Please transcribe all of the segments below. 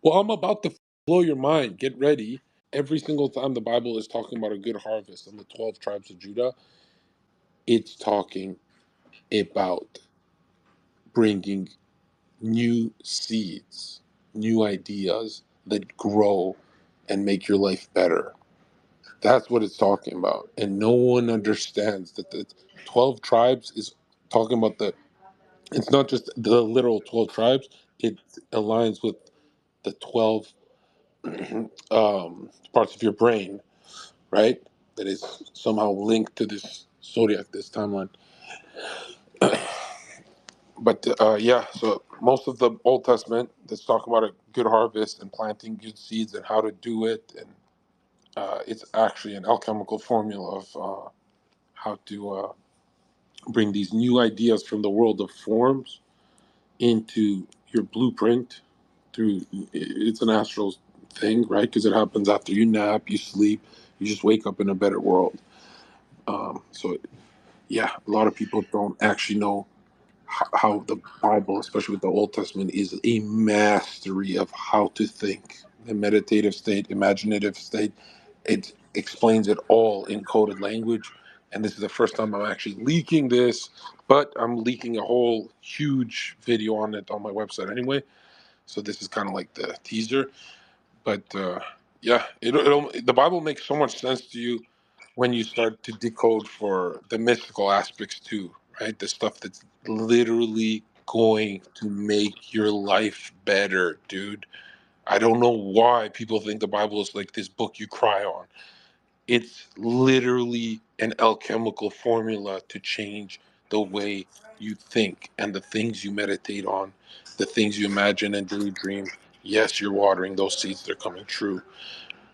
Well, I'm about to blow your mind. Get ready. Every single time the Bible is talking about a good harvest and the 12 tribes of Judah, it's talking about bringing new seeds, new ideas that grow and make your life better. That's what it's talking about. And no one understands that the 12 tribes is talking about it's not just the literal 12 tribes, it aligns with the 12 parts of your brain, right? That is somehow linked to this zodiac, this timeline. But yeah, so most of the Old Testament that's talking about a good harvest and planting good seeds and how to do it, and it's actually an alchemical formula of how to bring these new ideas from the world of forms into your blueprint through. It's an astral thing, right? Because it happens after you nap, you sleep, you just wake up in a better world. So yeah, a lot of people don't actually know how the Bible, especially with the Old Testament, is a mastery of how to think. The meditative state, imaginative state, it explains it all in coded language. And this is the first time I'm actually leaking this, but I'm leaking a whole huge video on it on my website anyway. So this is kind of like the teaser. But yeah, the Bible makes so much sense to you when you start to decode for the mystical aspects too, right? The stuff that's literally going to make your life better, dude. I don't know why people think the Bible is like this book you cry on. It's literally an alchemical formula to change the way you think and the things you meditate on, the things you imagine and daydream. Yes, you're watering those seeds, they're coming true.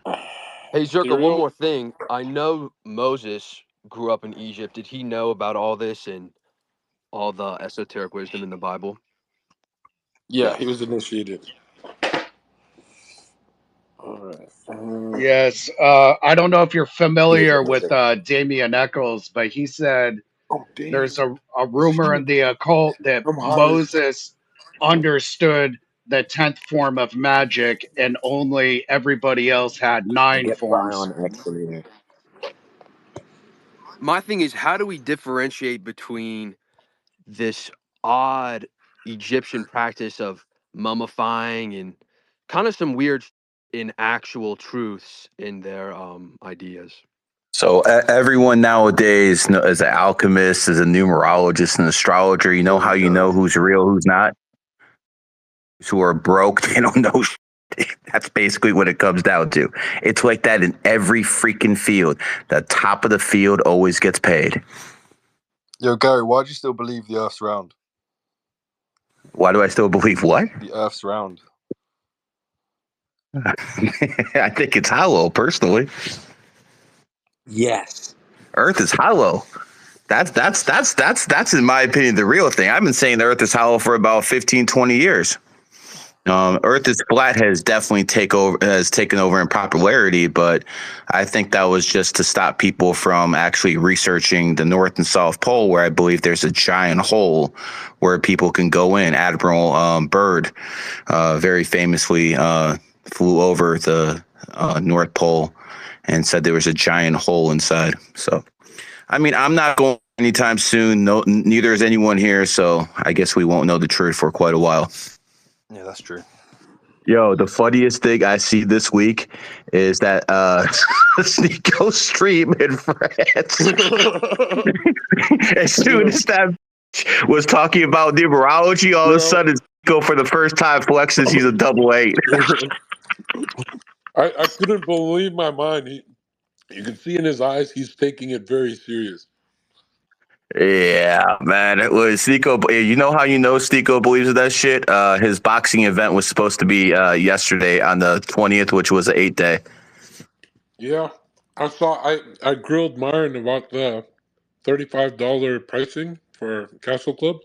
Hey, Zherka, one Serial? more thing. I know Moses grew up in Egypt. Did he know about all this and all the esoteric wisdom in the Bible? Yeah, he Yes. was initiated. All right. Yes. I don't know if you're He was familiar with initiated. Damian Eccles, but he said Oh, damn. there's a rumor in the occult that I'm high. Moses understood the 10th form of magic and only everybody else had I 9 get forms. Bion X-rated. My thing is, how do we differentiate between this odd Egyptian practice of mummifying and kind of some weird in actual truths in their ideas? So everyone nowadays is an alchemist, is a numerologist, an astrologer. You know how you know who's real, who's not? Who are broke, they don't know shit. That's basically what it comes down to. It's like that in every freaking field. The top of the field always gets paid. Yo, Gary, why do you still believe the Earth's round? Why do I still believe what? The Earth's round. I think it's hollow, personally. Yes. Earth is hollow. That's in my opinion the real thing. I've been saying the Earth is hollow for about 15, 20 years. Earth is flat has definitely taken over in popularity, but I think that was just to stop people from actually researching the North and South Pole, where I believe there's a giant hole where people can go in. Admiral Byrd very famously flew over the North Pole and said there was a giant hole inside. So, I mean, I'm not going anytime soon. No, neither is anyone here. So I guess we won't know the truth for quite a while. Yeah, that's true. Yo, the funniest thing I see this week is that Sneeko stream in France. As soon as that was talking about numerology, all of a sudden Sneeko for the first time flexes he's a double 8. I couldn't believe my mind. You can see in his eyes he's taking it very serious. Yeah, man, it was Sneeko. You know how you know Sneeko believes in that shit? His boxing event was supposed to be yesterday on the 20th, which was an 8-day. Yeah, I grilled Myron about the $35 pricing for Castle Club.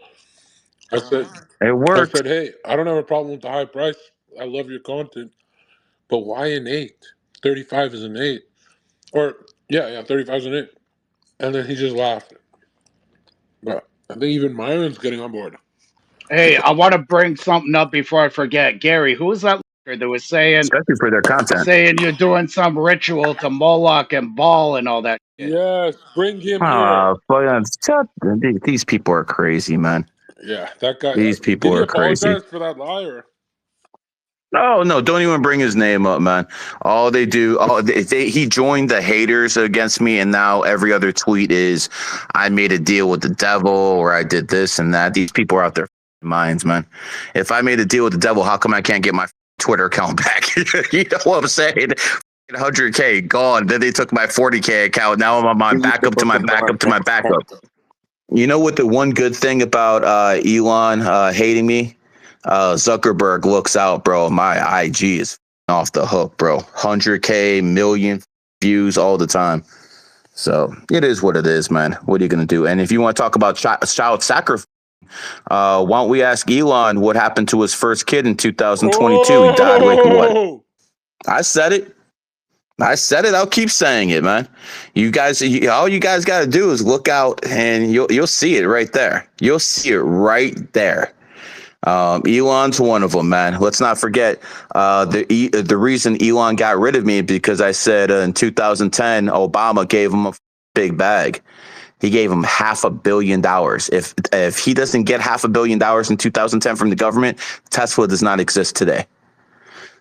I said, It worked. hey, I don't have a problem with the high price. I love your content, but why an 8? 35 is an 8, or yeah, 35 is an 8. And then he just laughed. But I think even Myron's getting on board. Hey, I want to bring something up before I forget. Gary, who was that that was saying especially for their content. you're doing some ritual to Moloch and Baal and all that shit. Yes, bring him here. These people are crazy, man. Yeah, that guy. These Did people he are crazy. apologize for that liar? No, don't even bring his name up, man. All they do, he joined the haters against me, and now every other tweet is, I made a deal with the devil, or I did this and that. These people are out their minds, man. If I made a deal with the devil, how come I can't get my Twitter account back? You know what I'm saying? 100K gone. Then they took my 40K account. Now I'm on my backup to my backup to my backup. You know what? The one good thing about Elon hating me, Zuckerberg looks out, bro. My IG is off the hook, bro. 100K, million views all the time. So it is what it is, man. What are you gonna do? And if you want to talk about child sacrifice, why don't we ask Elon what happened to his first kid in 2022? He died like what? I said it. I'll keep saying it, man. You guys, all you guys got to do is look out, and you'll see it right there. You'll see it right there. Elon's one of them, man. Let's not forget the reason Elon got rid of me because I said in 2010 Obama gave him a big bag. He gave him $500 million. If he doesn't get $500 million in 2010 from the government, Tesla does not exist today.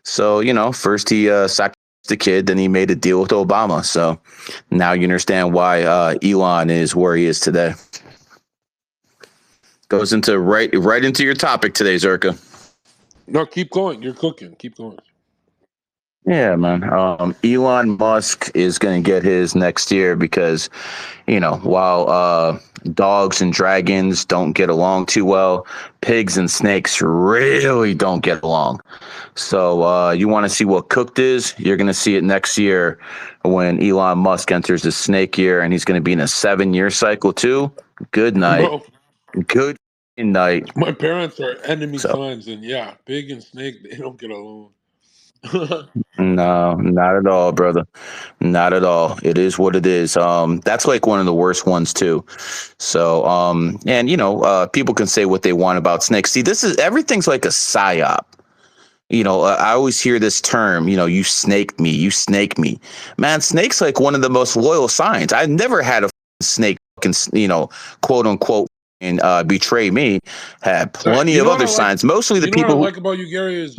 So first he sacrificed the kid, then he made a deal with Obama. So now you understand why Elon is where he is today. Goes into right into your topic today, Zherka. No, keep going. You're cooking. Keep going. Yeah, man. Elon Musk is going to get his next year because, while dogs and dragons don't get along too well, pigs and snakes really don't get along. So you want to see what cooked is? You're going to see it next year when Elon Musk enters the snake year, and he's going to be in a 7-year cycle too. Good night. Bro, Good night. my parents are enemy signs, and yeah, pig and snake, they don't get along. No, not at all, brother. Not at all. It is what it is. That's like one of the worst ones too. So, and people can say what they want about snakes. See, everything's like a psyop. I always hear this term, you snaked me, you snake me. Man, snake's like one of the most loyal signs. I've never had a snake, quote unquote, and betray me. Had plenty of other signs. Mostly the people. What I like about you, Gary, is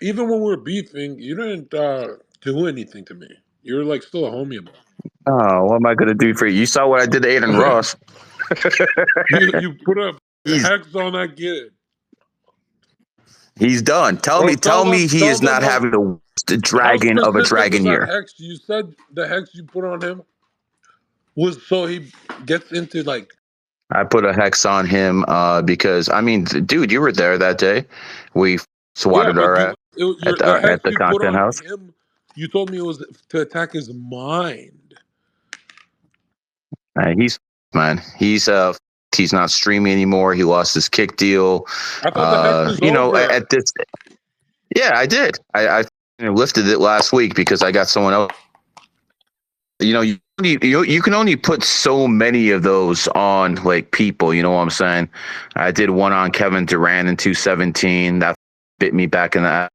even when we're beefing, you didn't do anything to me. You're like still a homie about it. Oh, what am I gonna do for you? You saw what I did to Aiden Ross. you put a hex on that kid. He's done. Tell me he is not having the dragon of a dragon year. Hex, you said the hex you put on him was so he gets into like. I put a hex on him because dude, you were there that day. We swatted our ass at the content house. You told me it was to attack his mind. He's not streaming anymore. He lost his kick deal. I thought the hex was over. At this. Yeah, I did. I lifted it last week because I got someone else. You can only put so many of those on like people. You know what I'm saying? I did one on Kevin Durant in 2017. That bit me back in the ass.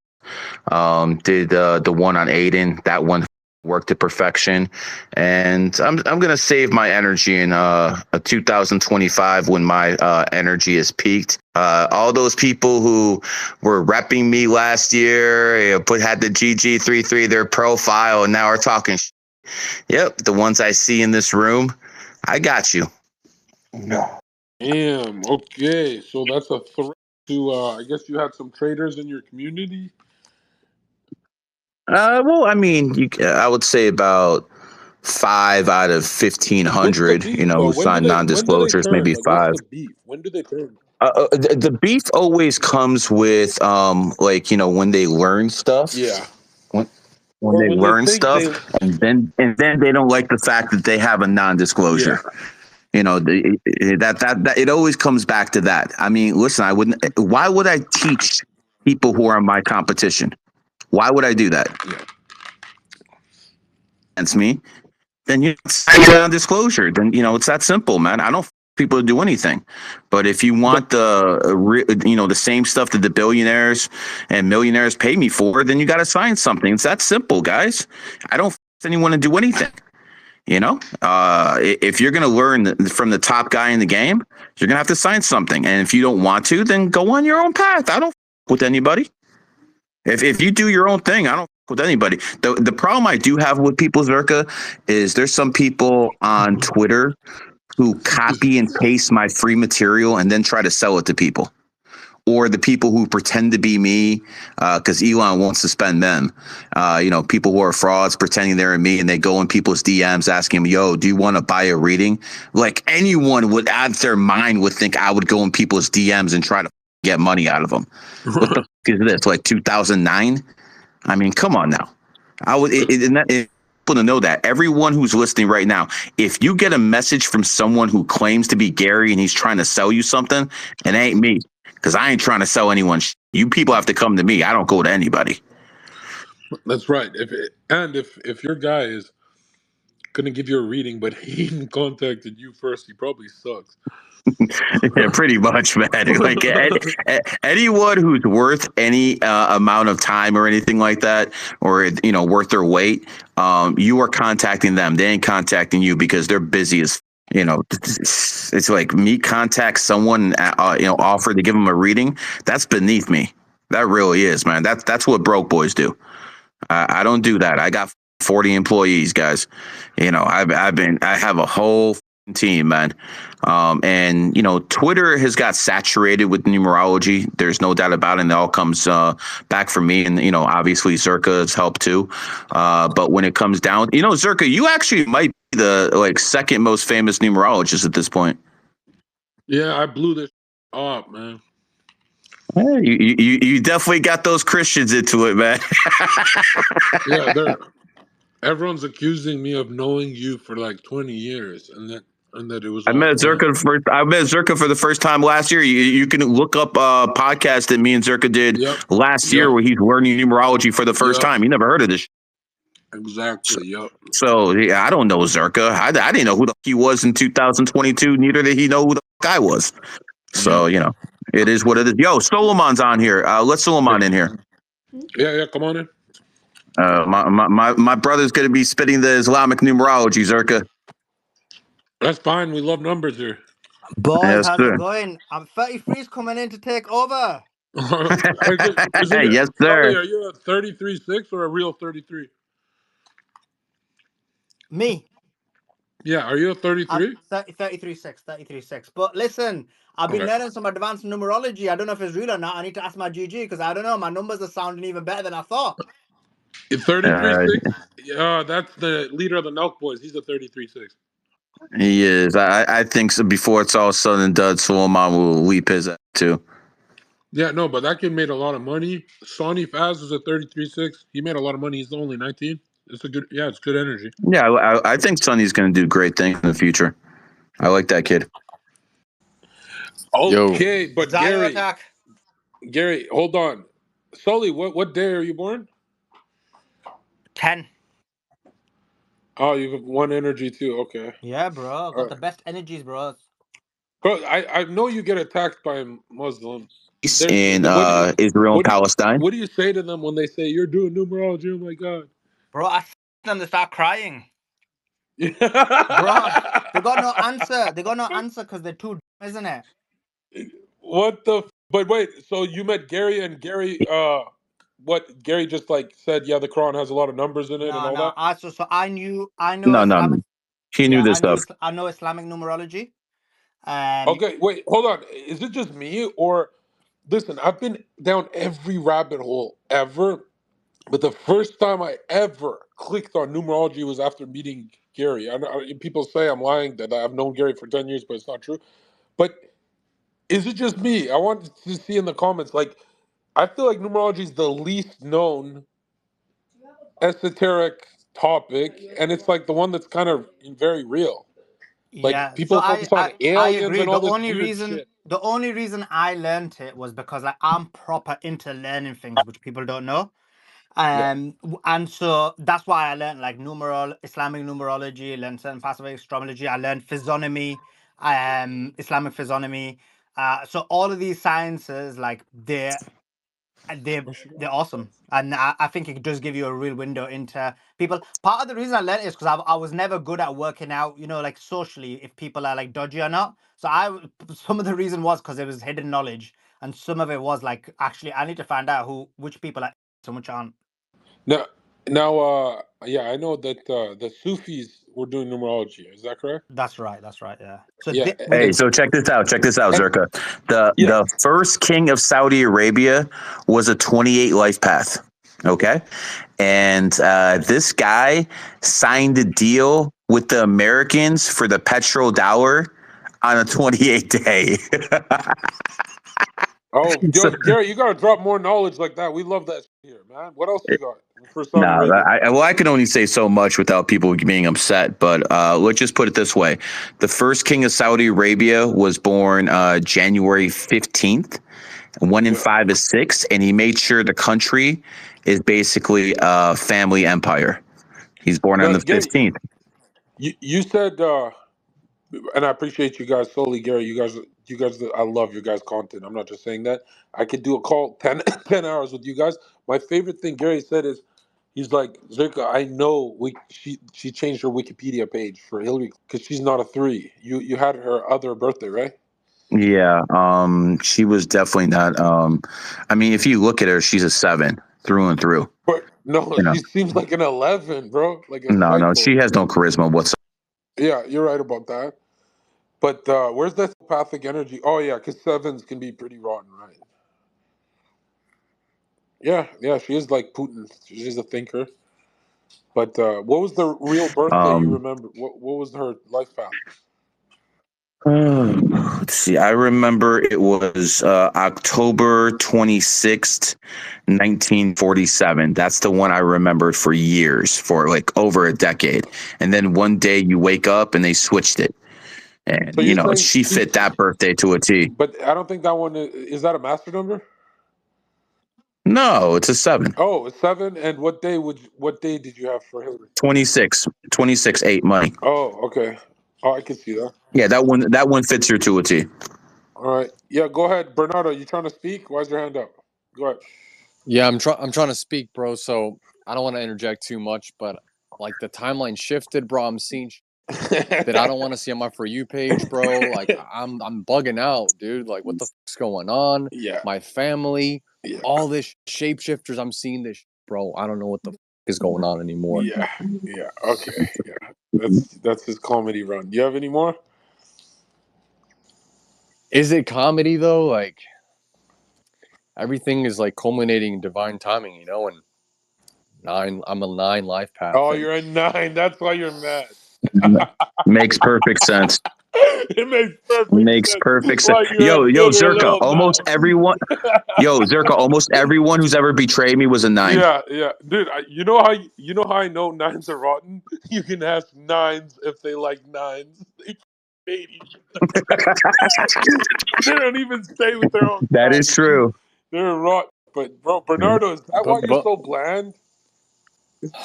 Did the one on Aiden. That one worked to perfection, and I'm gonna save my energy in 2025 when my energy is peaked. All those people who were repping me last year, had the GG33 their profile, and now are talking. Yep, the ones I see in this room, I got you. No. Damn. Okay, so that's a threat to. I guess you had some traders in your community. Well, I would say about 5 out of 1,500, who signed non-disclosures, maybe 5. What's the beef? When do they turn? The beef always comes with, when they learn stuff. Yeah. When they learn stuff, and then they don't like the fact that they have a non-disclosure. Yeah. That it always comes back to that. I mean, listen, why would I teach people who are my competition? Why would I do that? Yeah. Against me, then you sign non-disclosure. Then it's that simple, man. I don't people to do anything. But if you want the same stuff that the billionaires and millionaires pay me for, then you got to sign something. It's that simple, guys. I don't force anyone to do anything. If you're going to learn from the top guy in the game, you're going to have to sign something. And if you don't want to, then go on your own path. I don't with anybody. If you do your own thing, I don't with anybody. The problem I do have with people, Zherka, is there's some people on Twitter who copy and paste my free material and then try to sell it to people. Or the people who pretend to be me, because Elon won't suspend them. People who are frauds pretending they're me, and they go in people's DMs asking them, "Yo, do you want to buy a reading?" Like anyone would, out of their mind, would think I would go in people's DMs and try to get money out of them. What the fuck is this? Like 2009? I mean, come on now. I would. To know that everyone who's listening right now, if you get a message from someone who claims to be Gary and he's trying to sell you something, it ain't me. Because I ain't trying to sell anyone. You people have to come to me. I don't go to anybody. That's right. If your guy is gonna give you a reading, but he contacted you first, he probably sucks. Yeah, pretty much, man. Like anyone who's worth any amount of time or anything like that, or worth their weight, you are contacting them. They ain't contacting you because they're busy as. It's like me contact someone, offer to give them a reading. That's beneath me. That really is, man. That's what broke boys do. I don't do that. I got 40 employees, guys. I have a whole team, man. And Twitter has got saturated with numerology. There's no doubt about it. And it all comes back from me. And, obviously Zherka has helped too. But when it comes down, Zherka, you actually might be the second most famous numerologist at this point. Yeah, I blew this up, man. Yeah, you definitely got those Christians into it, man. Yeah, everyone's accusing me of knowing you for like 20 years, and that it was. I met Zherka for the first time last year. You can look up a podcast that me and Zherka did last year where he's learning numerology for the first time. You never heard of this. Exactly. Yep. So yeah, I don't know Zherka. I didn't know who the fuck he was in 2022. Neither did he know who the fuck I was. So it is what it is. Yo, Sulaiman's on here. Let Sulaiman in here. Yeah, come on in. My brother's gonna be spitting the Islamic numerology, Zherka. That's fine. We love numbers here. Boys, Yes, how's sir. it going? I'm 33's coming in to take over. Yes, sir. Are you a 33-6 or a real 33? Me. Yeah, are you a 33? 33-6, 33-6. But listen, I've been learning some advanced numerology. I don't know if it's real or not. I need to ask my GG because I don't know. My numbers are sounding even better than I thought. 33-6? That's the leader of the Nelk Boys. He's a 33-6. He is. I think so. Before it's all said and done, Sulaiman will leap his ass too. Yeah, no, but that kid made a lot of money. Sonny Faz was a 33-6. He made a lot of money. He's only 19. It's good energy. Yeah, I think Sonny's going to do great things in the future. I like that kid. Okay, but attack. Gary, hold on. Sully, what day are you born? 10. Oh, you have one energy too. Okay. Yeah, bro. Got the best energies, bro. Bro, I know you get attacked by Muslims. In Israel and Palestine. What do you say to them when they say you're doing numerology? Oh my god. Bro, I them to start crying. Bro, they got no answer. They got no answer because they're too dumb, isn't it? What the? But wait, so you met Gary and Gary? What Gary just said? Yeah, the Quran has a lot of numbers in it and all that. So I know. No. He knew this stuff. I know Islamic numerology. Okay, wait, hold on. Is it just me or? Listen, I've been down every rabbit hole ever, but the first time I ever clicked on numerology was after meeting Gary. People say I'm lying that I've known Gary for 10 years, but it's not true. But is it just me? I want to see in the comments. I feel like numerology is the least known esoteric topic, and it's the one that's kind of very real. People focus on aliens I agree. And all this weird shit. The only reason I learned it was because I'm proper into learning things which people don't know. And so that's why I learned Islamic numerology, learned certain facets of astrology. I learned physiognomy. Islamic physiognomy. So all of these sciences, like they're awesome, and I think it does give you a real window into people. Part of the reason I learned is because I was never good at working out, like socially, if people are like dodgy or not. So some of the reason was because it was hidden knowledge, and some of it was like actually I need to find out which people are and which aren't. Now, yeah, I know that the Sufis were doing numerology. Is that correct? That's right. That's right. Yeah. So Yeah, Hey, so check this out. Check this out, and Zherka. yeah. The first king of Saudi Arabia was a 28 life path. Okay, and this guy signed a deal with the Americans for the petrodollar on a 28 day. Oh, So, Gary, you gotta drop more knowledge like that. We love that here, man. What else you got for Saudi no, Arabia? I can only say so much without people being upset. But let's just put it this way: the first king of Saudi Arabia was born January 15th. 1 in Yeah. 5 is 6, and he made sure the country is basically a family empire. He's born on Now, the Gary, 15th. you said, and I appreciate you guys solely, Gary. You guys, I love your guys' content. I'm not just saying that. I could do a call 10, 10 hours with you guys. My favorite thing Gary said is, he's like, Zherka, I know she changed her Wikipedia page for Hillary because she's not a 3. You had her other birthday, right? Yeah, she was definitely not. I mean, if you look at her, she's a 7 through and through. But no, You know, she seems like an 11, bro. Like a no, she psycho. has no charisma whatsoever. Yeah, you're right about that. But where's that telepathic energy? Oh yeah, because 7s can be pretty rotten, right? Yeah, she is like Putin. She's a thinker. But what was the real birthday you Um, remember? What was her life path? let's see. I remember it was October 26th, 1947. That's the one I remembered for years, for like over a decade. And then one day you wake up and they switched it. So And, you're saying she fit that birthday to a T. but I don't think that one is that a master number? No, it's a 7. Oh, it's 7. And what day did you have for Hillary? 26, 8 money. Oh, okay. Oh, I can see that. Yeah, that one fits your to a T. All right. Yeah, go ahead, Bernardo. You trying to speak? Why's your hand up? Go ahead. Yeah, I'm trying to speak, bro. So I don't want to interject too much, but like the timeline shifted, bro. I'm seeing that I don't want to see on my For You page, bro. Like I'm bugging out, dude. Like what the fuck's going on? Yeah. My family, Yeah. all this shapeshifters. I'm seeing this, bro. I don't know what the fuck is going on anymore. Yeah. Yeah. Okay. Yeah. That's his comedy run. You have any more? Is it comedy though? Like everything is like culminating in divine timing, and I'm a 9 life path. Oh, And you're a 9. That's why you're mad. Makes perfect sense. It makes Makes perfect sense. Why you're a Yo, bitter Zherka, little almost 9. everyone. Yo, Zherka, almost everyone who's ever betrayed me was a 9. Yeah, dude. You know how I know 9s are rotten? You can ask 9s if they like 9s. They hate each other. They don't even stay with their own That kind. is true. They're rotten. But bro, Bernardo, is that why you're but so bland?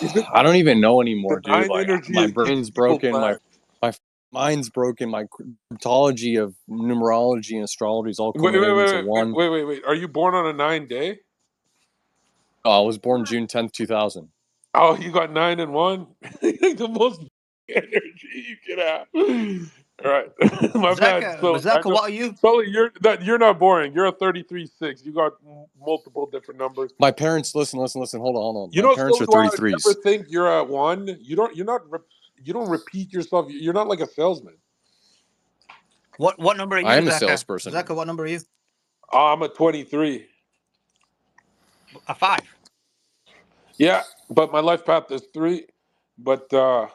Is it I don't even know the anymore, dude. 9 Like energy my is keeping brain's people broken. bland? My mind's broken. My cryptology of numerology and astrology is all Wait, culminating into one. wait. Are you born on a 9 day? Oh, I was born June 10th, 2000. Oh, you got 9 and 1. The most energy you can have. All right, my bad. So I Zherka, know, what are you? Sully, you're not boring. You're a 33-6. You got multiple different numbers. My parents, listen. Hold on. You My know, parents Sully, are why I never 33s. think you're a 1. You don't repeat yourself. You're not like a salesman. What number are I you, am a Zherka? salesperson. Zherka, what number are you? Oh, I'm a 23. A 5. Yeah, but my life path is 3. But I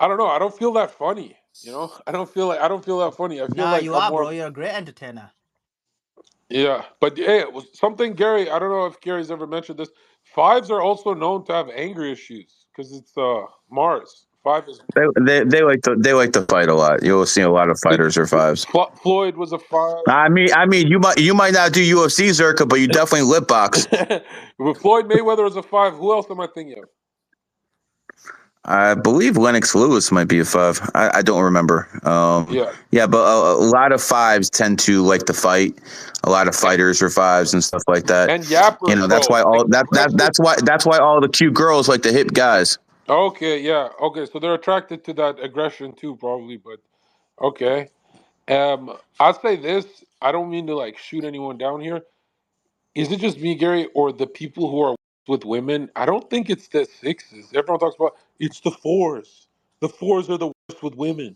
don't know. I don't feel that funny. I don't feel that funny. I feel Nah, like you I'm are, more bro. of. You're a great entertainer. Yeah, but hey, it was something Gary. I don't know if Gary's ever mentioned this. 5s are also known to have anger issues because it's Mars. 5 is. They like to fight a lot. You'll see a lot of fighters or 5s. Floyd was a 5. I mean, you might not do UFC, Zherka, but you definitely lip box. But Floyd Mayweather was a 5. Who else am I thinking of? I believe Lennox Lewis might be a 5. I don't remember. Yeah. But a lot of 5s tend to like to fight. A lot of fighters are 5s and stuff like that. And yappers, That's bro. why Like all aggressive. that's why all the cute girls like to hit guys. Okay, yeah. Okay, so they're attracted to that aggression too, probably. But okay. I'll say this. I don't mean to like shoot anyone down here. Is it just me, Gary, or the people who are with women? I don't think it's the 6s. Everyone talks about it's the 4s. The 4s are the worst with women.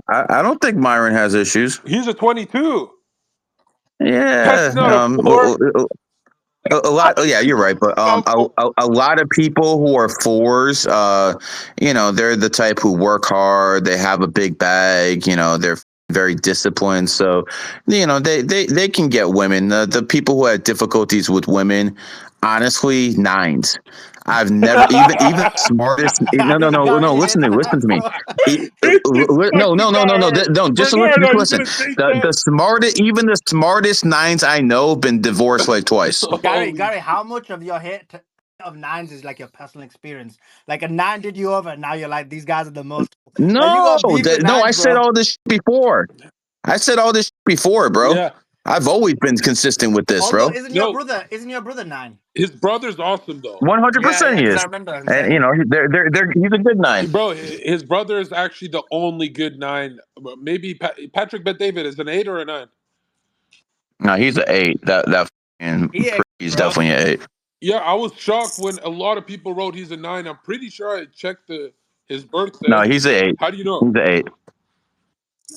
I don't think Myron has issues. He's a 22. Yeah. That's not a 4. A lot. Yeah, you're right. But a lot of people who are 4s, they're the type who work hard. They have a big bag. They're very disciplined. So, they can get women. The people who have difficulties with women, honestly, 9s. I've never even smartest. No, no, no, Gary no. hates Listen to me. bro. No, no, no, no, no. No, just Bernard, listen. Just are you listen. gonna take The that? smartest, even the smartest 9s I know, have been divorced like twice. Gary, how much of your hate of 9s is like your personal experience? Like a 9 did you over, and now you're like, these guys are the most. Like you No, got beef with no. I 9s, said bro. all this before. I said all this before, bro. Yeah. I've always been consistent with this, Although bro. isn't No, your brother 9? his brother's awesome though. 100% Yeah, he because I is, remember him and saying it. he's a good 9. Bro, his brother is actually the only good 9. Maybe Patrick Bet David is an 8 or a 9. No, he's an 8. He is, He's bro. definitely an 8. Yeah, I was shocked when a lot of people wrote he's a 9. I'm pretty sure I checked his No, birthday. he's an 8. How do you know? He's an 8.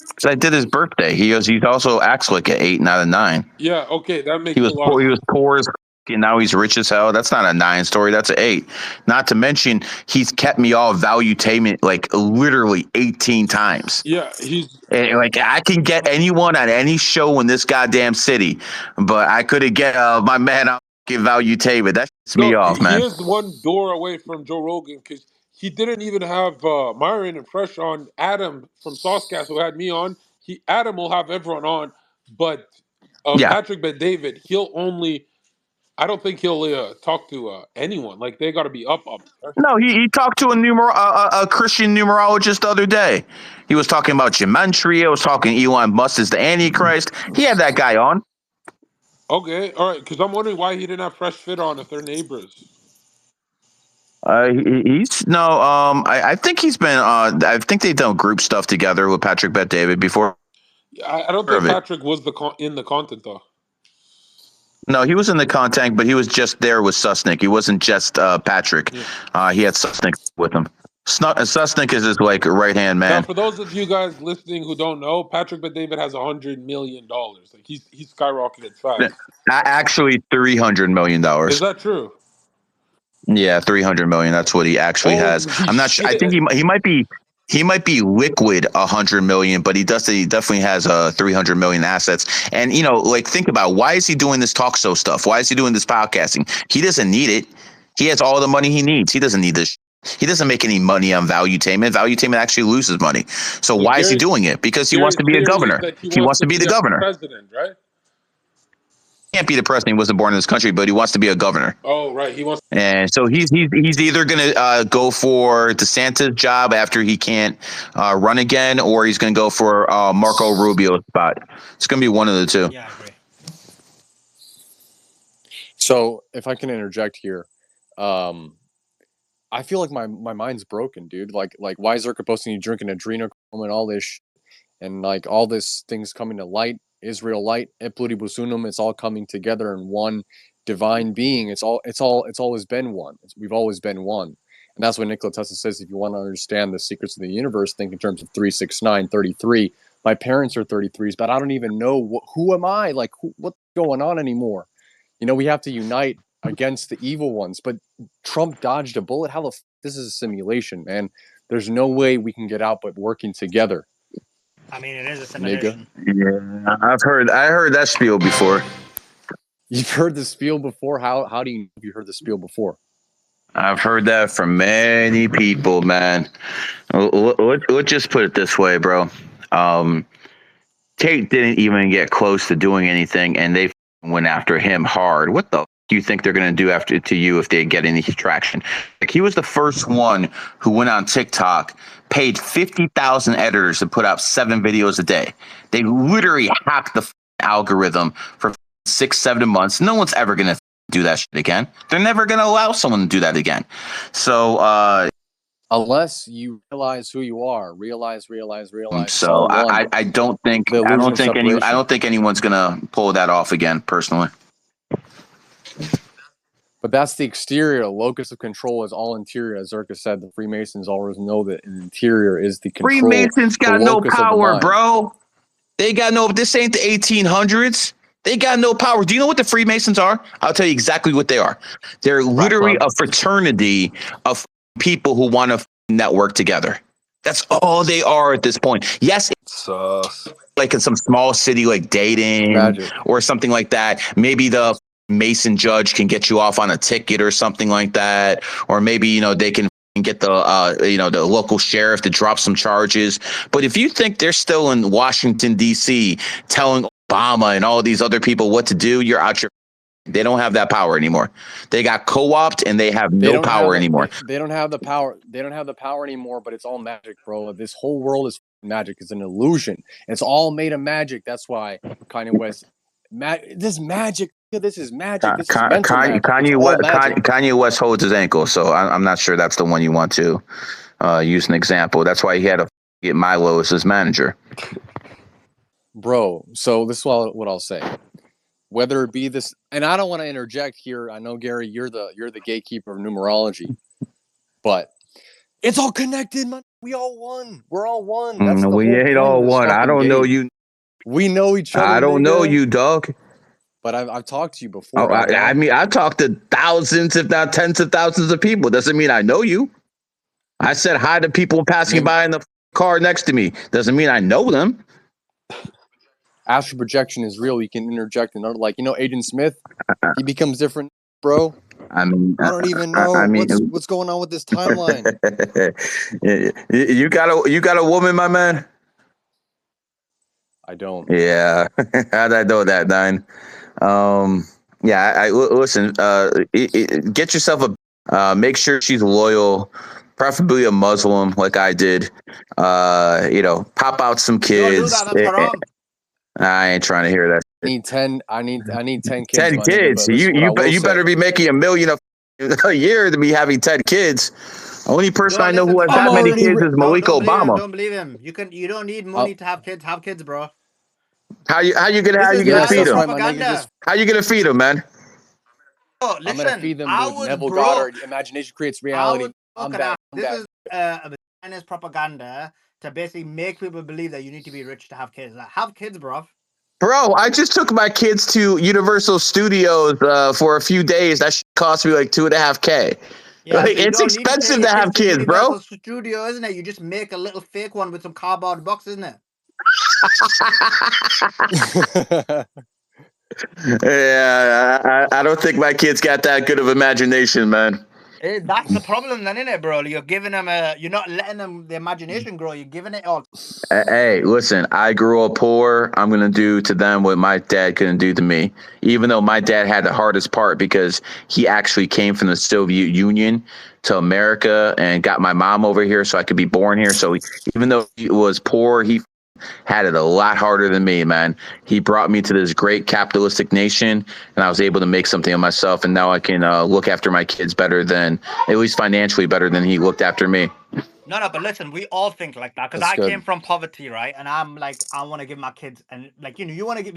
Because I did his birthday. He also acts like an 8, not a 9. Yeah, okay, that makes He a was lot of poor. He was sense. poor as and now he's rich as hell. That's not a 9 story. That's an 8. Not to mention, he's kept me all valuetainment like literally 18 times. Yeah, he's And, like I can get anyone on any show in this goddamn city, but I couldn't get my man on valuetainment. That shits me no, off, he man. is one door away from Joe Rogan because he didn't even have Myron and Fresh on. Adam from Saucecast, who had me on, Adam will have everyone on, but Yeah. Patrick Bet David, I don't think he'll talk to anyone. Like they got to be up. There. No, he talked to a Christian numerologist the other day. He was talking about gematria. Was talking Elon Musk is the Antichrist. He had that guy on. Okay, all right. Because I'm wondering why he didn't have Fresh Fit on if they're neighbors. He's no. I think he's been. I think they've done group stuff together with Patrick Bet David before. I don't think Patrick was in the content though. No, he was in the content, but he was just there with Susnick. He wasn't just Patrick. Yeah. He had Susnick with him. Susnick is his like right hand man. Now, for those of you guys listening who don't know, Patrick Bet David has $100 million. Like he's skyrocketed fast. Actually, $300 million. Is that true? Yeah, 300 million. That's what he actually has. I'm not sure. I think he might be liquid 100 million, but he definitely has 300 million assets. And think about why is he doing this talk show stuff? Why is he doing this podcasting? He doesn't need it. He has all the money he needs. He doesn't need this. He doesn't make any money on valuetainment. Valuetainment actually loses money. So why is he doing it? Because he wants to be a governor. He wants to be the governor. President, right? He can't be the president. He wasn't born in this country, but he wants to be a governor. Oh, right. He wants. And so he's either going to go for DeSantis' job after he can't run again, or he's going to go for Marco Rubio's spot. It's going to be one of the two. Yeah, I agree. So if I can interject here, I feel like my mind's broken, dude. Like why is Zherka posting you drinking adrenochrome and all this shit, and like all this things coming to light, Israel light, et pluribus unum, it's all coming together in one divine being. It's always been one. We've always been one. And that's what Nikola Tesla says. If you want to understand the secrets of the universe, think in terms of 3, 6, 9, 33. My parents are 33s, but I don't even know who am I? Like what's going on anymore? We have to unite against the evil ones, but Trump dodged a bullet. This is a simulation, man. There's no way we can get out but working together. I mean, it is a simulation. Yeah, I heard that spiel before. You've heard the spiel before? How do you know you heard the spiel before? I've heard that from many people, man. Let's just put it this way, bro. Tate didn't even get close to doing anything, and they went after him hard. What the do you think they're going to do after to you if they get any traction? Like, he was the first one who went on TikTok, paid 50,000 editors to put out 7 videos a day. They literally hacked the algorithm for 6-7 months. No one's ever going to do that shit again. They're never going to allow someone to do that again. So unless you realize who you are, realize. so I don't think anyone's going to pull that off again, personally. But that's the exterior. The locus of control is all interior. As Zherka said, the Freemasons always know that an interior is the control. Freemasons got no power, bro. They got no. This ain't the 1800s. They got no power. Do you know what the Freemasons are? I'll tell you exactly what they are. They're literally a fraternity of people who want to network together. That's all they are at this point. Yes, like in some small city like Dayton or something like that. Maybe the Mason judge can get you off on a ticket or something like that, or maybe they can get the the local sheriff to drop some charges. But if you think they're still in Washington D.C. telling Obama and all these other people what to do, you're out your. They don't have that power anymore. They got co-opted and they have no power anymore. They don't have the power. They don't have the power anymore. But it's all magic, bro. This whole world is magic. It's an illusion. It's all made of magic. That's why Kanye West. This magic. This is magic. This is Kanye West holds his ankle, so I'm not sure that's the one you want to use an example. That's why he had to get Milo as his manager. Bro, so this is what I'll say. Whether it be this, and I don't want to interject here. I know, Gary, you're the gatekeeper of numerology, but it's all connected, man. We all one. We're all one. We ain't all one. I don't know you. We know each other. I don't know you, dog. But I've talked to you before. I mean, I talked to thousands, if not tens of thousands of people. Doesn't mean I know you. I said hi to people passing by in the car next to me. Doesn't mean I know them. Astral projection is real. You can interject and Agent Smith. He becomes different, bro. I mean, I don't even know what's going on with this timeline. You got a woman, my man? I don't. Yeah, how'd I know that, Nine? Yeah, listen. Get yourself make sure she's loyal, preferably a Muslim, like I did. Pop out some kids. I ain't trying to hear that. I need 10 kids. 10 kids. You better be making $1 million a year to be having 10 kids. Only person I know who has that many kids is Malik Obama. Don't believe him. You don't need money to have kids. Have kids, bro. How you gonna feed them? How you gonna feed them, man? Oh, listen, I'm gonna feed them with Neville Goddard. Imagination creates reality. This is propaganda to basically make people believe that you need to be rich to have kids. Like, have kids, bro. Bro, I just took my kids to Universal Studios for a few days. That cost me like $2.5K. Yeah, like, it's expensive to have kids, bro. Studio, isn't it? You just make a little fake one with some cardboard box, isn't it? Yeah, I don't think my kids got that good of imagination, man. That's the problem, then, isn't it, bro? You're giving them you're not letting them the imagination grow. You're giving it all. Hey, listen, I grew up poor. I'm gonna do to them what my dad couldn't do to me. Even though my dad had the hardest part because he actually came from the Soviet Union to America and got my mom over here so I could be born here. So even though he was poor, he had it a lot harder than me, man. He brought me to this great capitalistic nation, and I was able to make something of myself. And now I can look after my kids better than, at least financially, better than he looked after me. No, but listen, we all think like that because I came from poverty, right? And I'm like, I want to give my kids, and like, you want to give,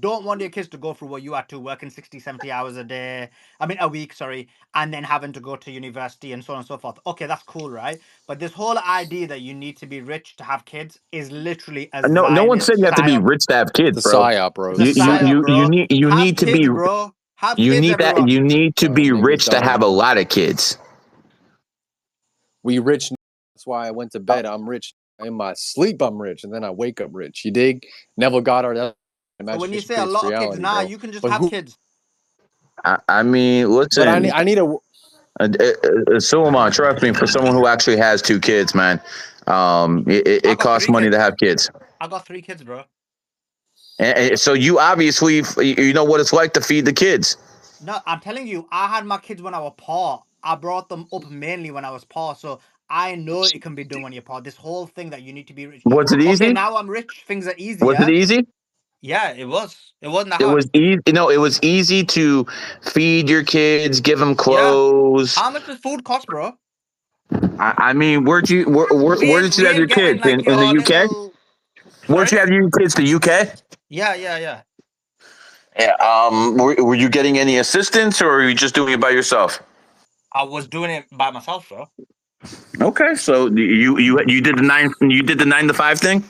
don't want your kids to go through what you had to, working 60, 70 hours a week, and then having to go to university and so on and so forth. Okay, that's cool, right? But this whole idea that you need to be rich to have kids is literally as no one said you have to be rich to have kids, bro. Psyop, bro. You need to be, bro. You need to be rich to have a lot of kids. We rich. That's why I went to bed. I'm rich. In my sleep, I'm rich, and then I wake up rich. You dig? Neville Goddard. When you say a lot of kids, bro. You can just have kids. I mean, listen. But I need a Sulaiman, trust me, for someone who actually has 2 kids, man, it costs money to have kids. I got 3 kids, bro. And so you obviously, you know what it's like to feed the kids. No, I'm telling you, I had my kids when I was poor. I brought them up mainly when I was poor, so I know it can be done when you're poor. This whole thing that you need to be rich. Was it Okay, easy? now I'm rich, things are Was it easier. easy? Yeah, it was. It wasn't that It hard. was easy. No, it was easy to feed your kids, give them Yeah. clothes. How much does food cost, bro? I mean, where did you We have ain't your getting kids like in the your UK? little. Where'd Sorry. you have your kids? The UK? Yeah, yeah, yeah. Yeah. Were you getting any assistance, or were you just doing it by yourself? I was doing it by myself, bro. Okay, so you did the 9 to 5 thing.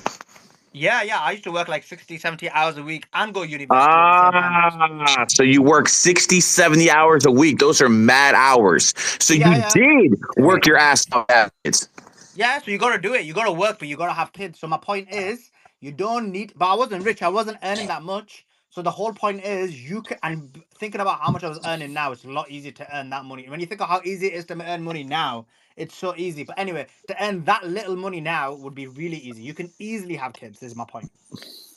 Yeah, yeah. I used to work like 60, 70 hours a week and go university at the same time. So you work 60, 70 hours a week. Those are mad hours. So Yeah, you yeah. did work your ass off. Yeah, so you gotta do it. You gotta work, but you gotta have kids. So my point is, you don't need. But I wasn't rich. I wasn't earning that much. So the whole point is, you can. And thinking about how much I was earning now, it's a lot easier to earn that money. When you think of how easy it is to earn money now, it's so easy. But anyway, to earn that little money now would be really easy. You can easily have kids. Is my point.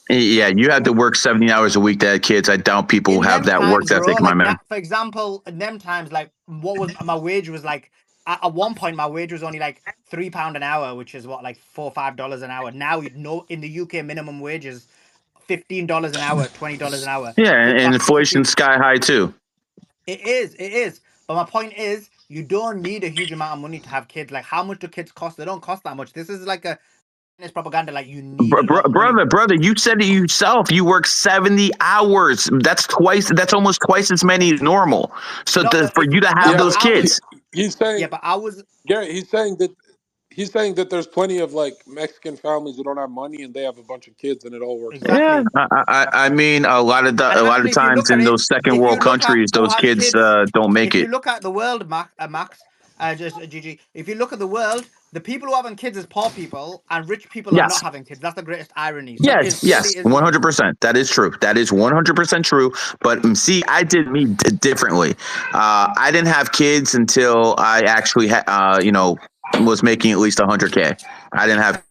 Yeah, you had to work 70 hours a week to have kids. I doubt people In have them that work times, bro, ethic, my like man. now, for example, in them times, like what was my wage was like at one point my wage was only like £3 an hour, which is what, like $4 or $5 an hour. Now you know in the UK minimum wage is $15 an hour, $20 an hour. Yeah, and That's inflation's 50. sky high too. It is. But my point is, you don't need a huge amount of money to have kids. Like, how much do kids cost? They don't cost that much. This is like it's propaganda. Like, you need a lot of money. Brother, you said it yourself. You work 70 hours. That's twice. That's almost twice as many as normal. So No, but for you to have but Yeah, those but I was. kids, he's Yeah, saying, but I was. Gary, he's saying that there's plenty of like Mexican families who don't have money and they have a bunch of kids and it all works out. yeah. Exactly. I mean, And a lot of actually, if you times look at in it, those second if you world look at countries, who those has kids kids, don't make if you it. look at the world, Max, just GG, if you look at the world, the people who are having kids is poor people, and rich people are not Yes. having kids. That's the greatest irony. So Yes, it yes, really is. 100%. That is true. That is 100% true. But see, I did me differently. I didn't have kids until I actually, was making at least 100K. I didn't have.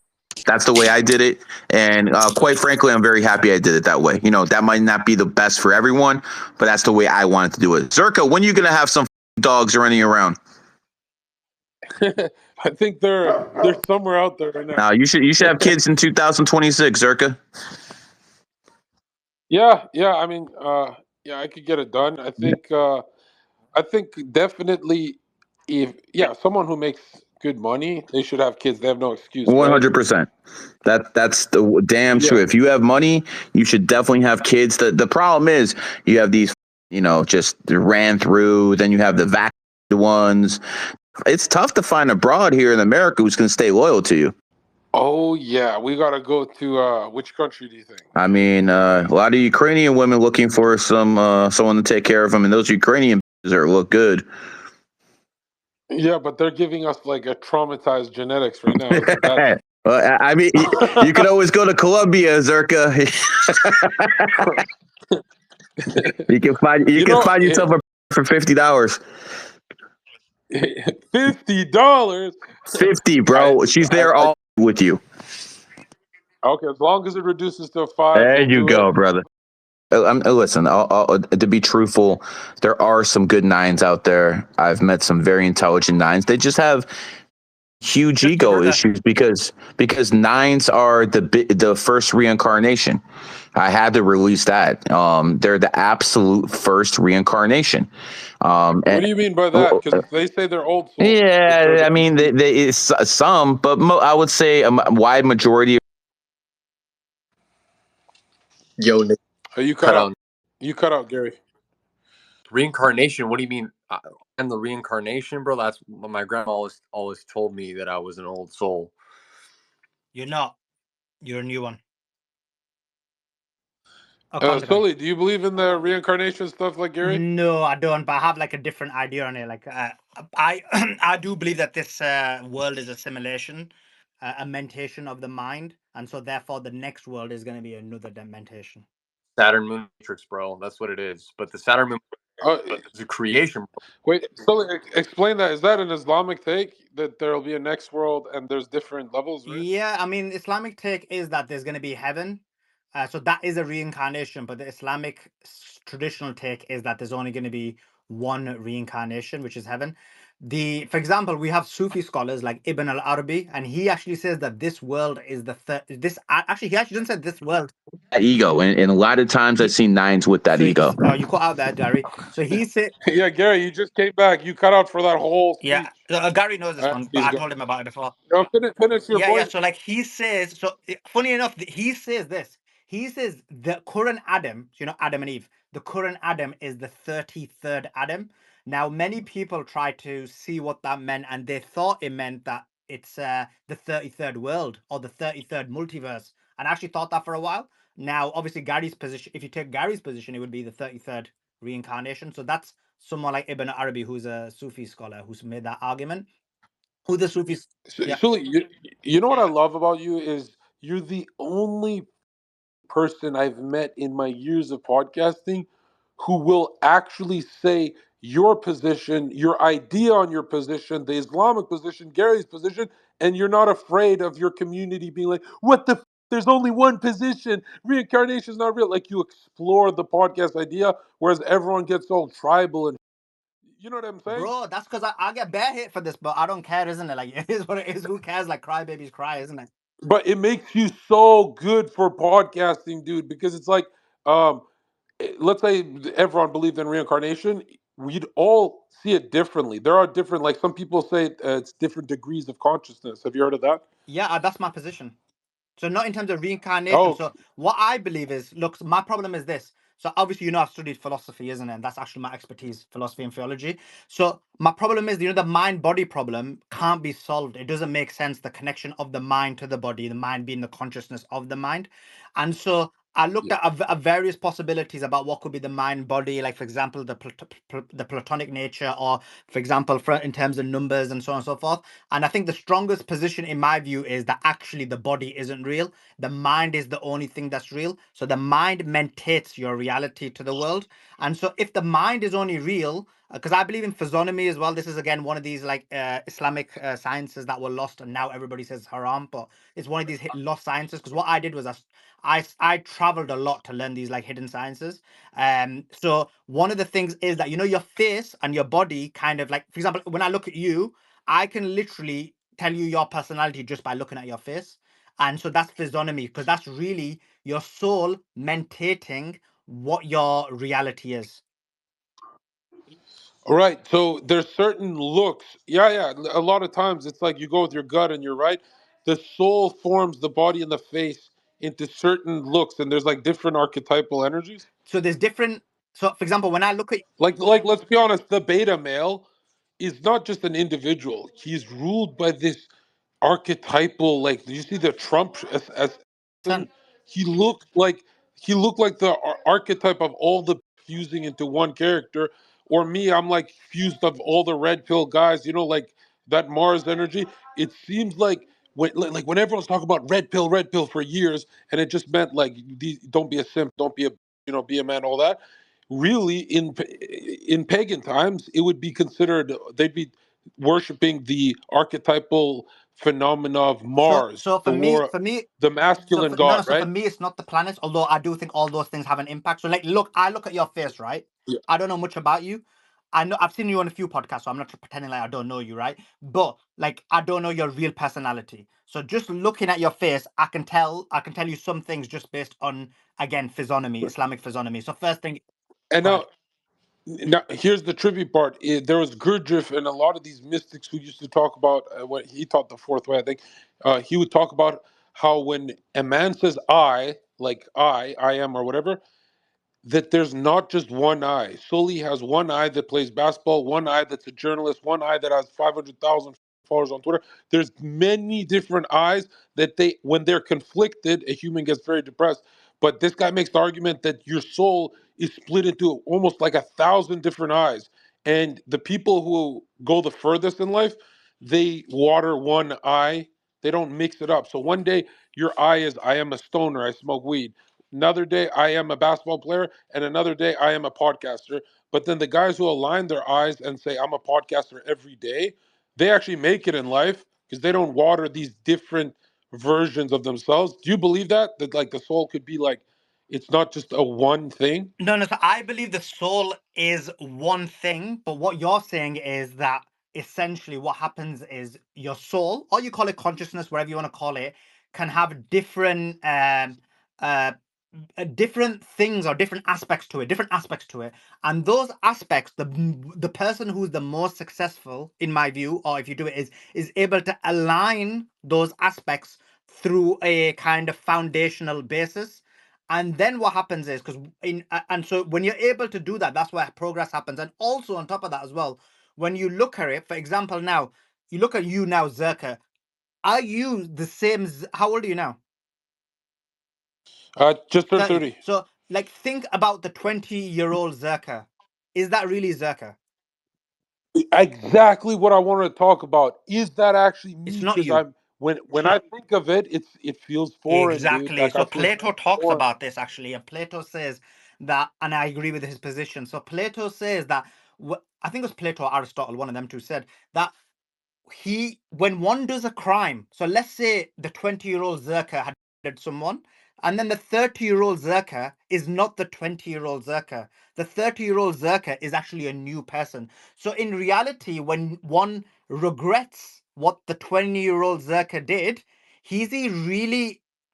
That's the way I did it, and quite frankly, I'm very happy I did it that way. That might not be the best for everyone, but that's the way I wanted to do it. Zherka, when are you gonna have some dogs running around? I think they're somewhere out there right now. You should have kids in 2026, Zherka. Yeah, yeah. I mean, yeah, I could get it done. I think definitely, if someone who makes good money, they should have kids. They have no excuse, right? 100%. That's the damn true. Yeah. If you have money, you should definitely have kids. The problem is you have these, just ran through. Then you have the vaccinated ones. It's tough to find a broad here in America who's going to stay loyal to you. Oh yeah, we gotta go to which country do you think? I mean, a lot of Ukrainian women looking for someone to take care of them, and those Ukrainian look good. Yeah, but they're giving us like a traumatized genetics right now. It's a bad thing. Well, I mean, you could always go to Colombia, Zherka. you can find yourself a for $50. $50. 50, bro. She's there all with you. Okay, as long as it reduces to 5, There we'll you do it. go, brother. Listen, to be truthful, there are some good nines out there. I've met some very intelligent nines. They just have huge Just your ego brother. issues because nines are the first reincarnation. I had to release that. They're the absolute first reincarnation. What do you mean by that? Because they say they're old souls. Yeah, I mean, it's some, but I would say a wide majority. Yo, Nick, Oh, you cut cut out. out. You cut out, Gary. Reincarnation? What do you mean? I'm the reincarnation, bro. That's what my grandma always told me, that I was an old soul. You're not. You're a new one. Occult. Sully, do you believe in the reincarnation stuff like Gary? No, I don't. But I have like a different idea on it. Like, I I do believe that this world is a simulation, a mentation of the mind, and so therefore the next world is going to be another mentation. Saturn Moon Matrix, bro. That's what it is. But the Saturn Moon is a creation, bro. Wait, Sully, explain that. Is that an Islamic take that there will be a next world and there's different levels, right? Yeah, I mean, Islamic take is that there's going to be heaven, So that is a reincarnation, but the Islamic traditional take is that there's only going to be one reincarnation, which is heaven. For example, we have Sufi scholars like Ibn al-Arabi, and he actually says that this world is the third. Actually, he actually doesn't say this world. That ego, and a lot of times I've He, seen nines with that so ego. you cut out there, Gary. So he said, Yeah, Gary, you just came back. You cut out for that whole yeah, speech. Gary knows this one, but Please I go. told him about it before. No, finish your Yeah. point. So like he says, funny enough, he says this. He says the current Adam, Adam and Eve, the current Adam is the 33rd Adam. Now, many people try to see what that meant, and they thought it meant that it's the 33rd world or the 33rd multiverse, and I actually thought that for a while. Now, obviously, Gary's position, if you take Gary's position, it would be the 33rd reincarnation. So that's someone like Ibn Arabi, who's a Sufi scholar, who's made that argument. Who the Sufis? Yeah. Sully, you know what I love about you is you're the only person I've met in my years of podcasting who will actually say your position, your idea on your position, the Islamic position, Gary's position, and you're not afraid of your community being like, what the there's only one position. Reincarnation is not real. Like you explore the podcast idea, whereas everyone gets all tribal and you know what I'm saying? Bro, that's because I get bare hate for this, but I don't care, isn't it? Like, it is what it is. Who cares? Like, cry babies cry, isn't it? But it makes you so good for podcasting, dude, because it's like, um, let's say everyone believed in reincarnation, we'd all see it differently. There are different, like some people say it's different degrees of consciousness. Have you heard of that? Yeah, that's my position. So not in terms of reincarnation. Oh, So what I believe is, look, my problem is this. So obviously, I've studied philosophy, isn't it? And that's actually my expertise, philosophy and theology. So my problem is, the mind-body problem can't be solved. It doesn't make sense, the connection of the mind to the body, the mind being the consciousness of the mind. And so I looked yeah. at various possibilities about what could be the mind-body, like, for example, the platonic nature, or, for example, in terms of numbers and so on and so forth. And I think the strongest position in my view is that actually the body isn't real. The mind is the only thing that's real. So the mind mentates your reality to the world. And so if the mind is only real, because I believe in physiognomy as well. This is again one of these like Islamic sciences that were lost, and now everybody says haram, but it's one of these lost sciences. Because what I did was I traveled a lot to learn these like hidden sciences. So one of the things is that your face and your body kind of like, for example, when I look at you, I can literally tell you your personality just by looking at your face. And so that's physiognomy, because that's really your soul mentating what your reality is. All right. So there's certain looks. Yeah, yeah. A lot of times it's like you go with your gut and you're right. The soul forms the body and the face into certain looks, and there's like different archetypal energies. So there's different. So for example, when I look at Like let's be honest, the beta male is not just an individual. He's ruled by this archetypal. Like, do you see the Trump as son, he looked like the archetype of all the fusing into one character. Or me, I'm like fused of all the red pill guys. You know, like that Mars energy. It seems like when everyone's talking about red pill for years, and it just meant like don't be a simp, don't be a be a man, all that. Really, in pagan times, it would be considered they'd be worshiping the archetypal phenomena of so Mars, so the war, for me, the so masculine for, no, no, god, so for right? me, it's not the planets. Although I do think all those things have an impact. So like, look, I look at your face, right? Yeah. I don't know much about you. I know I've seen you on a few podcasts, so I'm not pretending like I don't know you, right? But like, I don't know your real personality. So just looking at your face, I can tell you some things just based on, again, physiognomy, Islamic physiognomy. So first thing, And go ahead. now here's the trippy part. There was Gurdjieff and a lot of these mystics who used to talk about what he taught the fourth way. I think he would talk about how when a man says "I," like I am, or whatever, that there's not just one eye. Sully has one eye that plays basketball, one eye that's a journalist, one eye that has 500,000 followers on Twitter. There's many different eyes that when they're conflicted, a human gets very depressed. But this guy makes the argument that your soul is split into almost like 1,000 different eyes. And the people who go the furthest in life, they water one eye. They don't mix it up. So one day your eye is, I am a stoner, I smoke weed. Another day, I am a basketball player, and another day, I am a podcaster. But then the guys who align their eyes and say, I'm a podcaster every day, they actually make it in life because they don't water these different versions of themselves. Do you believe that like the soul could be like, it's not just a one thing? No, no. So I believe the soul is one thing, but what you're saying is that essentially what happens is your soul, or you call it consciousness, whatever you want to call it, can have uh, different things or different aspects to it, and those aspects, the person who's the most successful, in my view, or if you do it, is able to align those aspects through a kind of foundational basis. And then what happens is, because and so when you're able to do that, that's where progress happens. And also on top of that as well, when you look at it, for example, now you look at you now, Zerka, are you the same? How old are you now? Just turned 30. 30. So, like, think about the 20-year-old Zerka. Is that really Zerka? Exactly what I wanted to talk about. Is that actually It's me? not Because you. I'm when I think of it, it feels foreign, dude. Exactly. Like I So feel Plato very talks foreign. about this actually, and Plato says that, and I agree with his position. So Plato says that, I think it was Plato or Aristotle, one of them two, said that when one does a crime, so let's say the 20-year-old Zerka had murdered someone, and then the 30-year-old Zerka is not the 20-year-old Zerka. The 30-year-old Zerka is actually a new person. So in reality, when one regrets what the 20-year-old Zerka did,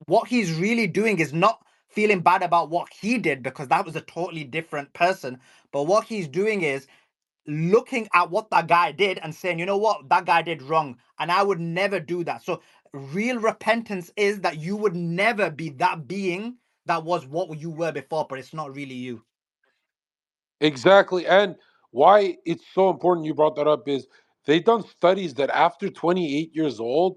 what he's really doing is not feeling bad about what he did, because that was a totally different person. But what he's doing is looking at what that guy did and saying, you know what, that guy did wrong, and I would never do that. So real repentance is that you would never be that being that was what you were before, but it's not really you. Exactly. And why it's so important you brought that up is they done studies that after 28 years old,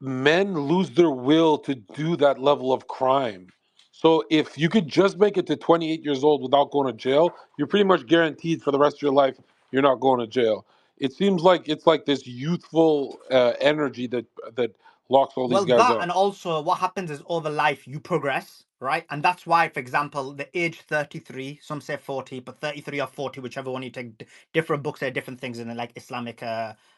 men lose their will to do that level of crime. So if you could just make it to 28 years old without going to jail, you're pretty much guaranteed for the rest of your life you're not going to jail. It seems like it's like this youthful energy that locks all these Well, guys that, up. and also what happens is over life you progress, right? And that's why, for example, the age 33, some say 40, but 33 or 40, whichever one you take, different books say different things in it, like Islamic,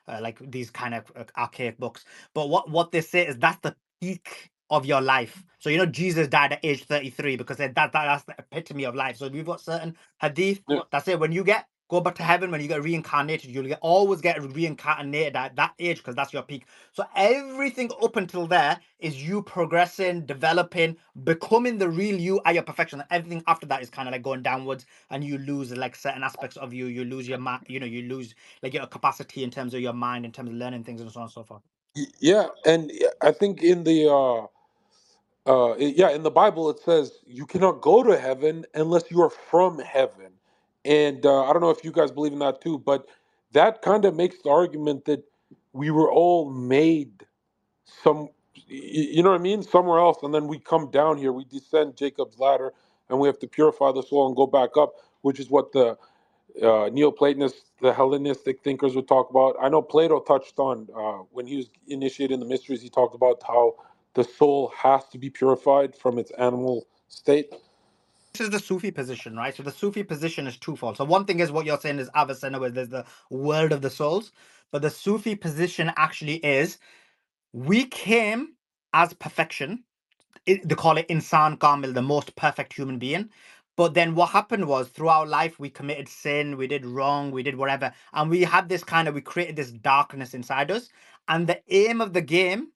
like these kind of archaic books. But what they say is that's the peak of your life. So you know Jesus died at age 33 because that's the epitome of life. So we've got certain hadith Yeah. that say when you go back to heaven, when you get reincarnated, always get reincarnated at that age because that's your peak. So everything up until there is you progressing, developing, becoming the real you at your perfection. And everything after that is kind of like going downwards, and you lose like certain aspects of you. You lose your mind, you lose like your capacity in terms of your mind, in terms of learning things, and so on and so forth. Yeah, and I think in the in the Bible it says you cannot go to heaven unless you are from heaven. And I don't know if you guys believe in that too, but that kind of makes the argument that we were all made some, you know what I mean, somewhere else, and then we come down here, we descend Jacob's ladder, and we have to purify the soul and go back up, which is what the Neoplatonists, the Hellenistic thinkers would talk about. I know Plato touched on when he was initiating the mysteries. He talked about how the soul has to be purified from its animal state. This is the Sufi position, right? So the Sufi position is twofold. So one thing is what you're saying is Avicenna, where there's the world of the souls, but the Sufi position actually is we came as perfection. They call it insan kamil, the most perfect human being. But then what happened was throughout life we committed sin, we did wrong, we did whatever, and we had this we created this darkness inside us. And the aim of the game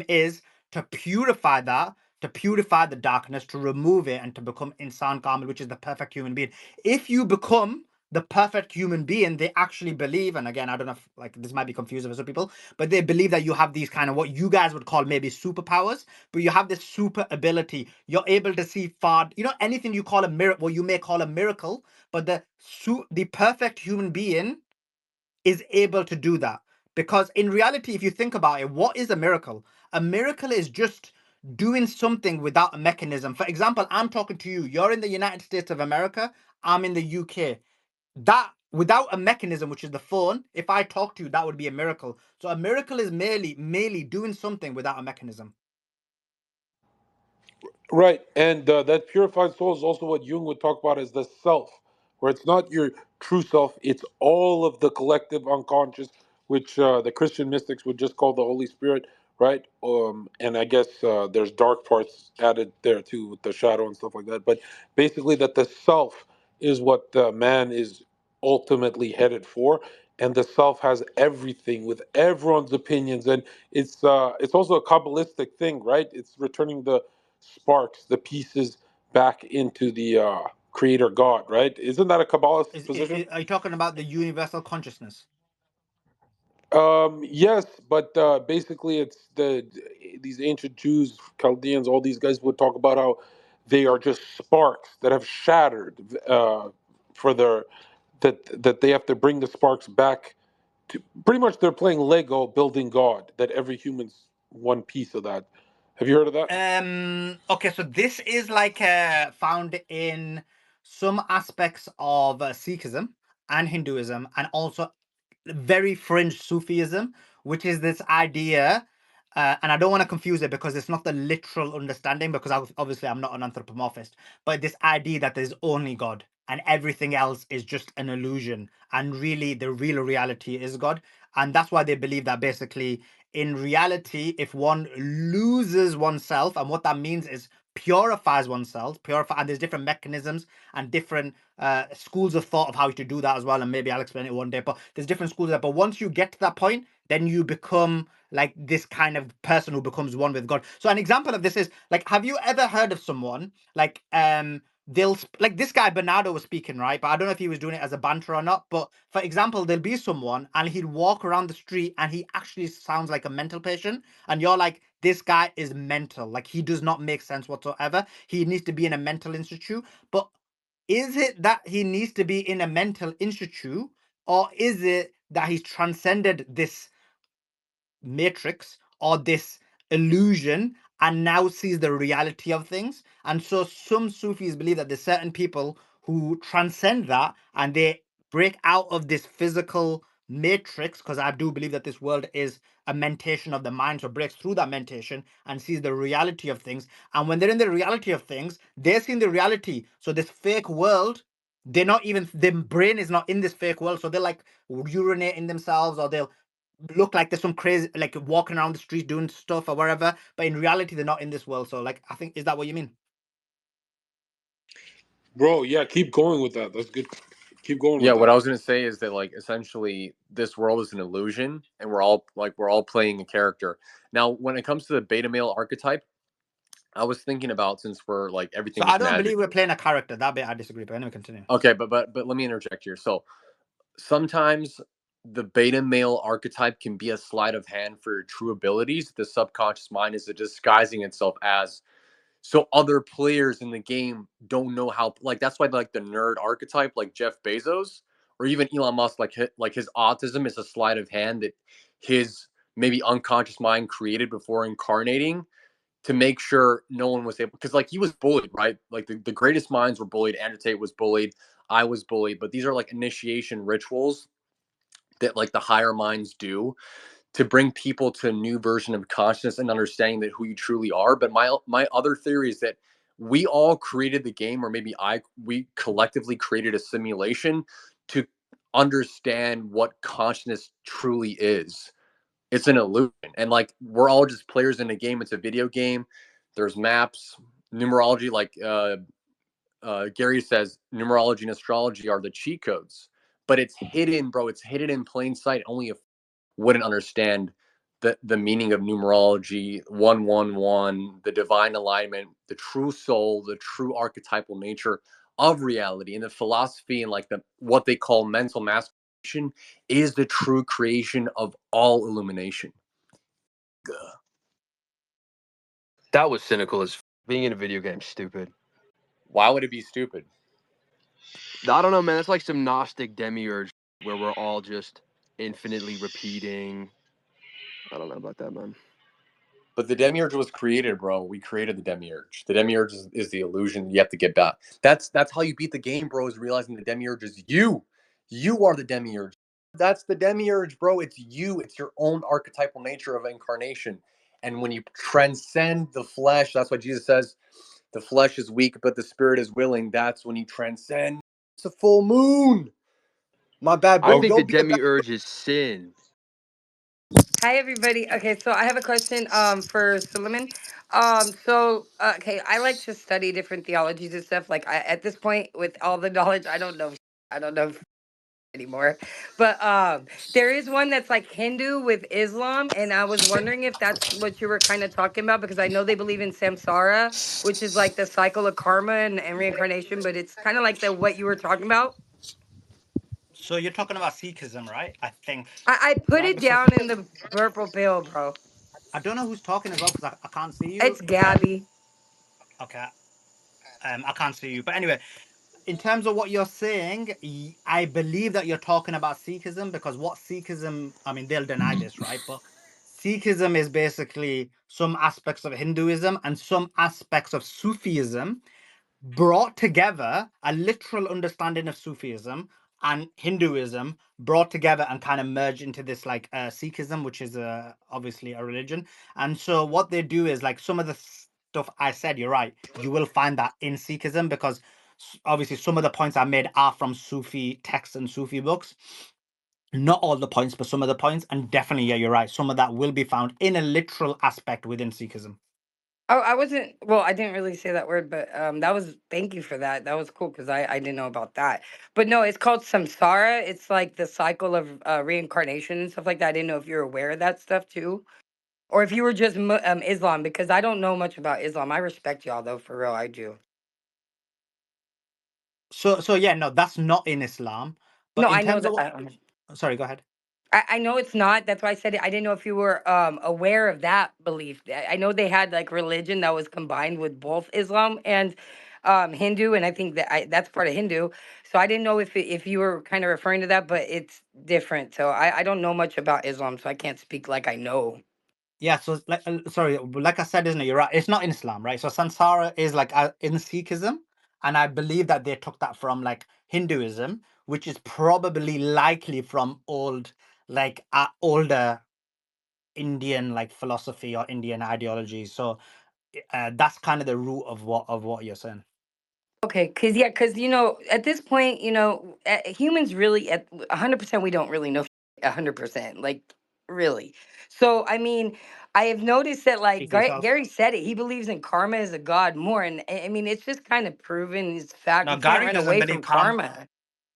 is to purify that, to purify the darkness, to remove it, and to become insan kamil, which is the perfect human being. If you become the perfect human being, they actually believe, and again, I don't know if like this might be confusing for some people, but they believe that you have these kind of what you guys would call maybe superpowers, but you have this super ability. You're able to see far, anything you call a miracle, what you may call a miracle, but the perfect human being is able to do that. Because in reality, if you think about it, what is a miracle? A miracle is just doing something without a mechanism. For example, I'm talking to you. You're in the United States of America. I'm in the UK. That without a mechanism, which is the phone, if I talk to you, that would be a miracle. So a miracle is merely doing something without a mechanism. Right, and that purified soul is also what Jung would talk about as the self, where it's not your true self, it's all of the collective unconscious, which the Christian mystics would just call the Holy Spirit, right? And I guess there's dark parts added there too with the shadow and stuff like that. But basically, that the self is what the man is ultimately headed for, and the self has everything with everyone's opinions, and it's also a kabbalistic thing, right? It's returning the sparks, the pieces back into the creator God, right? Isn't that a Kabbalist position? Are you talking about the universal consciousness? Yes, but basically, it's these ancient Jews, Chaldeans, all these guys would talk about how they are just sparks that have shattered for their that they have to bring the sparks back to pretty much they're playing Lego building God, that every human's one piece of that. Have you heard of that? Okay, so this is like found in some aspects of Sikhism and Hinduism, and also very fringe Sufism, which is this idea, and I don't want to confuse it because it's not the literal understanding, because obviously I'm not an anthropomorphist, but this idea that there's only God and everything else is just an illusion, and really the real reality is God. And that's why they believe that basically in reality, if one loses oneself, and what that means is purifies oneself, and there's different mechanisms and different schools of thought of how to do that as well, and maybe I'll explain it one day, but there's different schools of that. But once you get to that point, then you become like this kind of person who becomes one with God. So an example of this is like, have you ever heard of someone like like this guy Bernardo was speaking, right? But I don't know if he was doing it as a banter or not. But for example, there'll be someone and he'd walk around the street and he actually sounds like a mental patient, and you're like, this guy is mental, like he does not make sense whatsoever, he needs to be in a mental institute. But is it that he needs to be in a mental institute, or is it that he's transcended this matrix or this illusion and now sees the reality of things? And so some Sufis believe that there's certain people who transcend that and they break out of this physical matrix, because I do believe that this world is a mentation of the mind, so breaks through that mentation and sees the reality of things. And when they're in the reality of things, they're seeing the reality. So this fake world, they're not even, their brain is not in this fake world, so they're like urinating themselves, or they'll look like there's some crazy, like walking around the streets doing stuff or wherever, but in reality they're not in this world. So like, I think, is that what you mean? Bro, yeah, keep going with that. That's good. Keep going Yeah, with what I that. was gonna say is that like essentially this world is an illusion, and we're all playing a character. Now, when it comes to the beta male archetype, I was thinking about, since we're like So everything I is don't magic. believe we're playing a character. That bit I disagree, but anyway, continue. Okay, but let me interject here. So sometimes the beta male archetype can be a sleight of hand for your true abilities. The subconscious mind is disguising itself as, so other players in the game don't know how, like that's why like the nerd archetype, like Jeff Bezos or even Elon Musk, like his autism is a sleight of hand that his maybe unconscious mind created before incarnating to make sure no one was able, because like he was bullied, right? Like the greatest minds were bullied. Andrew Tate was bullied. I was bullied. But these are like initiation rituals that like the higher minds do to bring people to a new version of consciousness and understanding that who you truly are. But my other theory is that we all created the game, or maybe we collectively created a simulation to understand what consciousness truly is. It's an illusion, and like we're all just players in a game. It's a video game. There's maps, numerology, like Gary says, numerology and astrology are the cheat codes, but it's hidden, bro. It's hidden in plain sight. Only if wouldn't understand the meaning of numerology, 111, the divine alignment, the true soul, the true archetypal nature of reality, and the philosophy, and like the what they call mental masturbation is the true creation of all illumination. That was cynical as being in a video game. Stupid. Why would it be stupid? I don't know, man. It's like some Gnostic demiurge where we're all just infinitely repeating. I don't know about that, man. But the demiurge was created, bro. We created the demiurge. The demiurge is the illusion you have to get back. That's how you beat the game, bro, is realizing the demiurge is you. You are the demiurge. That's the demiurge, bro. It's you. It's your own archetypal nature of incarnation. And when you transcend the flesh, that's what Jesus says, the flesh is weak, but the spirit is willing. That's when you transcend. It's a full moon. My bad, I bro. think the Don't be a bad. demiurge is sin. Hi, everybody. Okay, so I have a question for Suleiman. Okay, I like to study different theologies and stuff. Like at this point, with all the knowledge, I don't know anymore. But there is one that's like Hindu with Islam, and I was wondering if that's what you were kind of talking about because I know they believe in samsara, which is like the cycle of karma and reincarnation, but it's kind of like the what you were talking about. So you're talking about Sikhism, right? I think, I put right? it Because down in the purple pill, bro. I don't know who's talking as well because I can't see you. It's Gabby. Okay, I can't see you. But anyway, in terms of what you're saying, I believe that you're talking about Sikhism because what Sikhism, I mean, they'll deny this, right? But Sikhism is basically some aspects of Hinduism and some aspects of Sufism brought together, a literal understanding of Sufism and Hinduism brought together and kind of merged into this like Sikhism, which is obviously a religion. And so what they do is like some of the stuff I said, you're right, you will find that in Sikhism because obviously some of the points I made are from Sufi texts and Sufi books. Not all the points, but some of the points. And definitely, yeah, you're right. Some of that will be found in a literal aspect within Sikhism. Oh, I wasn't. Well, I didn't really say that word, but that was. Thank you for that. That was cool because I didn't know about that. But no, it's called samsara. It's like the cycle of reincarnation and stuff like that. I didn't know if you're aware of that stuff too, or if you were just Islam because I don't know much about Islam. I respect y'all though, for real. I do. So yeah, no, that's not in Islam. No, But in I know terms of that. what, sorry, go ahead. I know it's not. That's why I said it. I didn't know if you were aware of that belief. I know they had like religion that was combined with both Islam and Hindu, and I think that that's part of Hindu. So I didn't know if you were kind of referring to that, but it's different. So I don't know much about Islam, so I can't speak like I know. Yeah, so like sorry, like I said, isn't it? You're right. It's not in Islam, right? So Sansara is like in Sikhism, and I believe that they took that from like Hinduism, which is probably likely from older Indian like philosophy or Indian ideology. So that's kind of the root of what you're saying. Okay, because at this point, humans really at 100% we don't really know 100%, like really. So I mean, I have noticed that like Speak for yourself. Gary said it. He believes in karma as a god more, and I mean, it's just kind of proven. It's fact. Now, We can't Gary run doesn't away believe from karma. karma.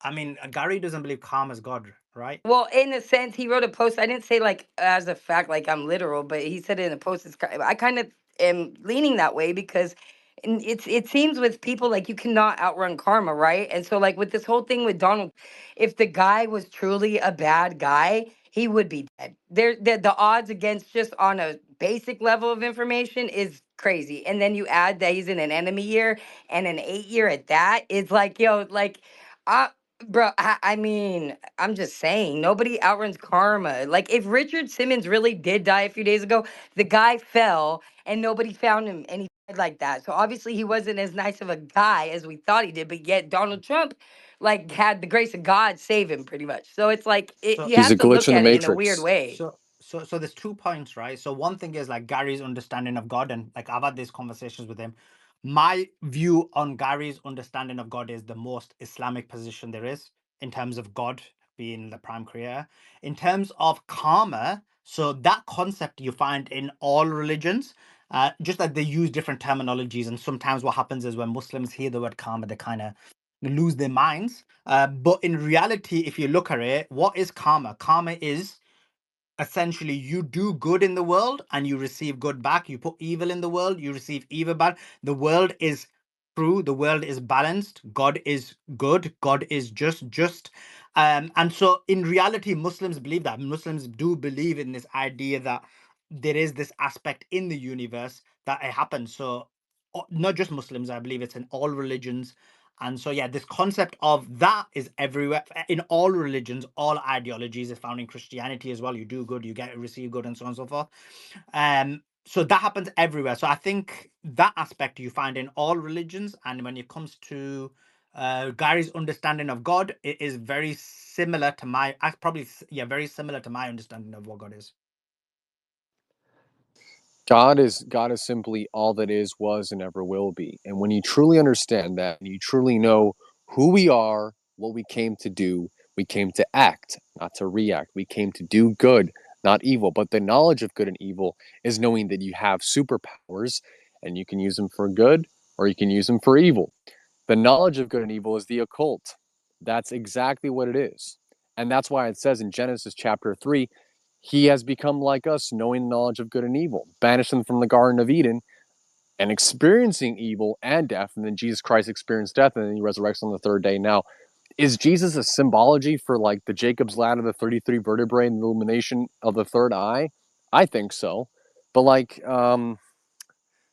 I mean, Gary doesn't believe karma is God, right? Well, in a sense, he wrote a post. I didn't say like as a fact, like I'm literal, but he said it in a post. I kind of am leaning that way because it seems with people like you cannot outrun karma, right? And so like with this whole thing with Donald, if the guy was truly a bad guy, he would be dead. The odds against just on a basic level of information is crazy. And then you add that he's in an enemy year and an 8 year at that, it's like yo, like. Bro, I mean, I'm just saying, nobody outruns karma. Like, if Richard Simmons really did die a few days ago, the guy fell and nobody found him and he died like that. So obviously he wasn't as nice of a guy as we thought he did, but yet Donald Trump, like, had the grace of God save him pretty much. So it's like, So you He's have a to glitch look in the at it in a weird matrix. way. so there's 2 points, right? So one thing is like Gary's understanding of God, and like I've had these conversations with him. My view on Gary's understanding of God is the most Islamic position there is in terms of God being the prime creator. In terms of karma, so that concept you find in all religions, just that they use different terminologies, and sometimes what happens is when Muslims hear the word karma, they kind of lose their minds. But in reality, if you look at it, what is karma? Karma is essentially you do good in the world and you receive good back. You put evil in the world, you receive evil back. The world is true, the world is balanced, God is good, God is just. And so in reality, Muslims believe that. Muslims do believe in this idea that there is this aspect in the universe that it happens. So not just Muslims, I believe it's in all religions. And so, yeah, this concept of that is everywhere in all religions, all ideologies is found in Christianity as well. You do good, you get receive good, and so on and so forth. So that happens everywhere. So I think that aspect you find in all religions. And when it comes to Gary's understanding of God, it is very similar to very similar to my understanding of what God is. God is simply all that is, was, and ever will be. And when you truly understand that, and you truly know who we are, what we came to do, we came to act, not to react. We came to do good, not evil. But the knowledge of good and evil is knowing that you have superpowers and you can use them for good or you can use them for evil. The knowledge of good and evil is the occult. That's exactly what it is. And that's why it says in Genesis chapter 3, he has become like us, knowing the knowledge of good and evil, banished them from the Garden of Eden and experiencing evil and death. And then Jesus Christ experienced death and then he resurrects on the third day. Now, is Jesus a symbology for like the Jacob's ladder, the 33 vertebrae, and the illumination of the third eye? I think so. But like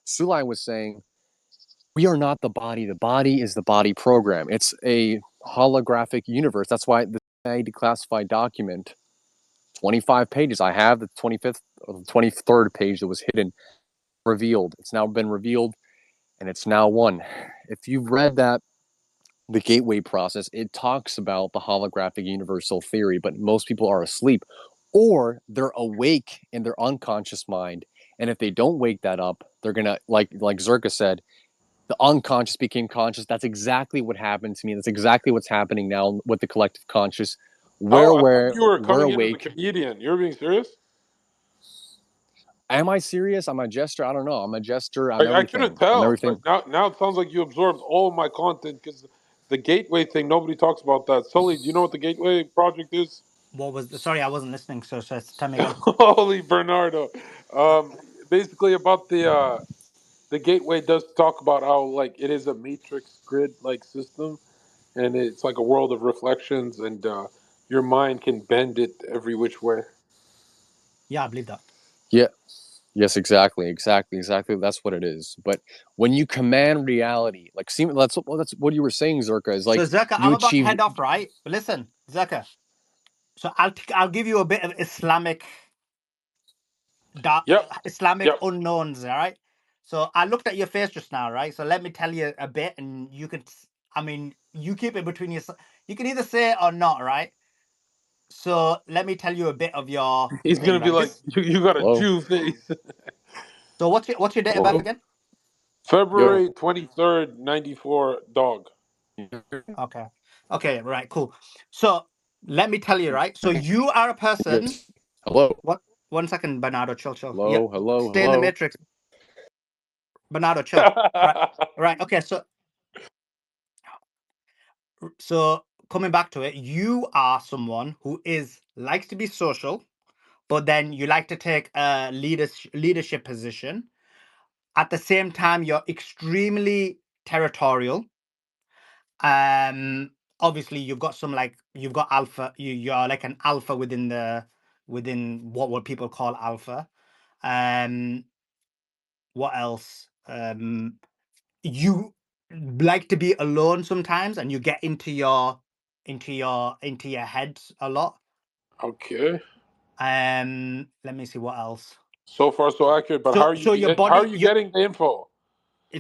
Sulaiman was saying, we are not the body. The body is the body program. It's a holographic universe. That's why the CIA declassified document, 25 pages. I have the 25th or the 23rd page that was hidden, revealed. It's now been revealed and it's now one. If you've read that, the gateway process, it talks about the holographic universal theory, but most people are asleep or they're awake in their unconscious mind. And if they don't wake that up, they're going to, like Zherka said, the unconscious became conscious. That's exactly what happened to me. That's exactly what's happening now with the collective conscious. Oh, I thought you were We're coming in as a awake. comedian. You're being serious? Am I serious? I'm a jester. I don't know. I'm a jester. I'm I couldn't everything. I'm tell, everything. but now it sounds like you absorbed all my content because the gateway thing, nobody talks about that. Sully, do you know what the gateway project is? What was sorry, I wasn't listening, so tell me again. Holy Bernardo. Basically about the gateway does talk about how like it is a matrix grid like system and it's like a world of reflections and your mind can bend it every which way. Yeah, I believe that. Yeah. Yes, exactly. That's what it is. But when you command reality, like, see, that's what you were saying, Zherka, is So like Zerka, you I'm about to achieve. head off, right? But listen, Zerka. So I'll give you a bit of Islamic Yep. Islamic Yep. unknowns, all right? So I looked at your face just now, right? So let me tell you a bit, and you could, I mean, you keep it between yourself. You can either say it or not, right? So let me tell you a bit of your He's thing, gonna be right? like, This. you got a Hello, Jew face. So what's your date of birth hello, again? yo. February 23rd, 94, dog. Okay. Okay. Right. Cool. So let me tell you, right? So you are a person. Yes. Hello, What? 1 second, Bernardo. Chill. Yep. Stay in the hello. matrix, Bernardo. Chill. Right. Right. Okay. So coming back to it, you are someone who likes to be social, but then you like to take a leadership position. At the same time, you're extremely territorial. Obviously, you've got you've got alpha. You're like an alpha within what people call alpha. What else? You like to be alone sometimes, and you get into your head a lot. Okay. Let me see what else. So far, so accurate. But So your how are body, you getting the info?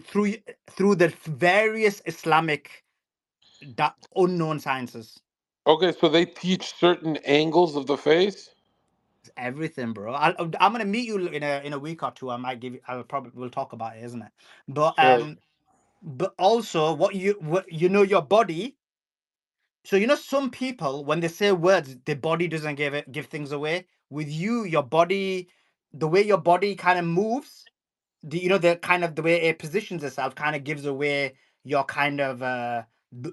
through the various Islamic unknown sciences. Okay, so they teach certain angles of the face. It's everything, bro. I'm gonna meet you in a week or two. I might give you. I'll probably we'll talk about it, isn't it? But also what you know your body. So some people when they say words, their body doesn't give things away. With you, your body, the way your body kind of moves, the kind of the way it positions itself kind of gives away your kind of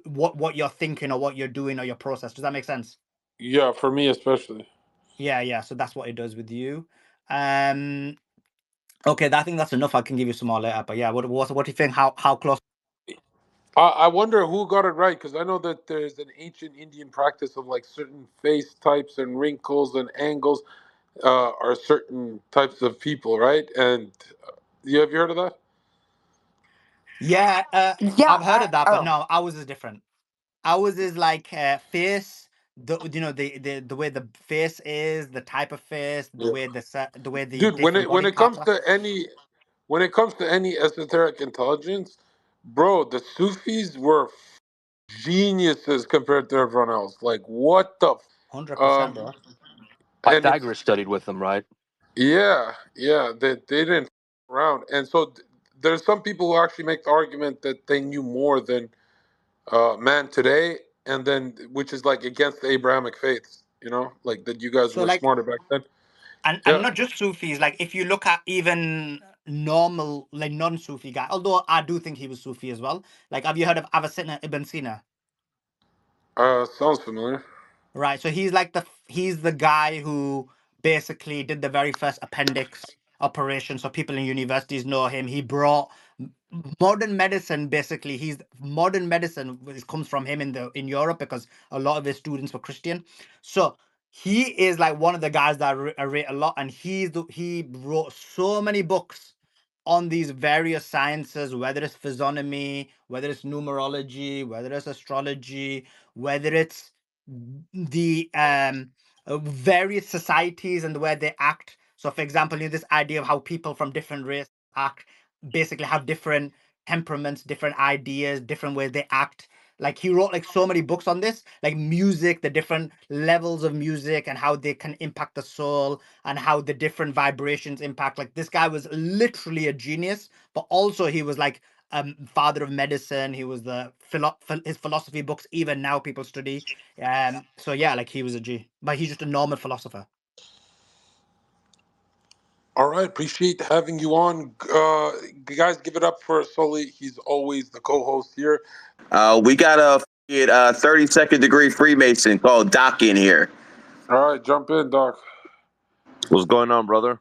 what you're thinking or what you're doing or your process. Does that make sense? Yeah, for me especially. Yeah. So that's what it does with you. Okay, I think that's enough. I can give you some more later. But yeah, what do you think? How close? I wonder who got it right because I know that there's an ancient Indian practice of like certain face types and wrinkles and angles are certain types of people, right? And have you heard of that? Yeah, Yeah. I've heard of that, but Oh. no, ours is different. Ours is like face, the way the face is, the type of face, the Yeah. way the Dude, different when body it parts comes are. to any esoteric intelligence, bro, the Sufis were geniuses compared to everyone else. Like what the 100%, um bro. and it's Pythagoras studied with them, right? yeah, they didn't around. And so there's some people who actually make the argument that they knew more than man today and then which is like against the Abrahamic faiths, like that you guys So were like smarter back then. And Yeah. not just Sufis, like if you look at even normal, like non-Sufi guy, although I do think he was Sufi as well. Like, have you heard of Avicenna Ibn Sina? Sounds familiar. Right. So he's the guy who basically did the very first appendix operation. So people in universities know him. He brought modern medicine. Basically, he's modern medicine comes from him in Europe because a lot of his students were Christian. So he is like one of the guys that I rate a lot, and he wrote so many books on these various sciences, whether it's physiognomy, whether it's numerology, whether it's astrology, whether it's the various societies and the way they act. So, for example, this idea of how people from different races act, basically have different temperaments, different ideas, different ways they act. Like he wrote like so many books on this, like music, the different levels of music and how they can impact the soul and how the different vibrations impact. Like this guy was literally a genius, but also he was like father of medicine. He was his philosophy books even now people study. So yeah, like he was a G, but he's just a normal philosopher. All right, appreciate having you on. Guys, give it up for Sully. He's always the co-host here. We got a 30-second degree Freemason called Doc in here. All right, jump in, Doc. What's going on, brother?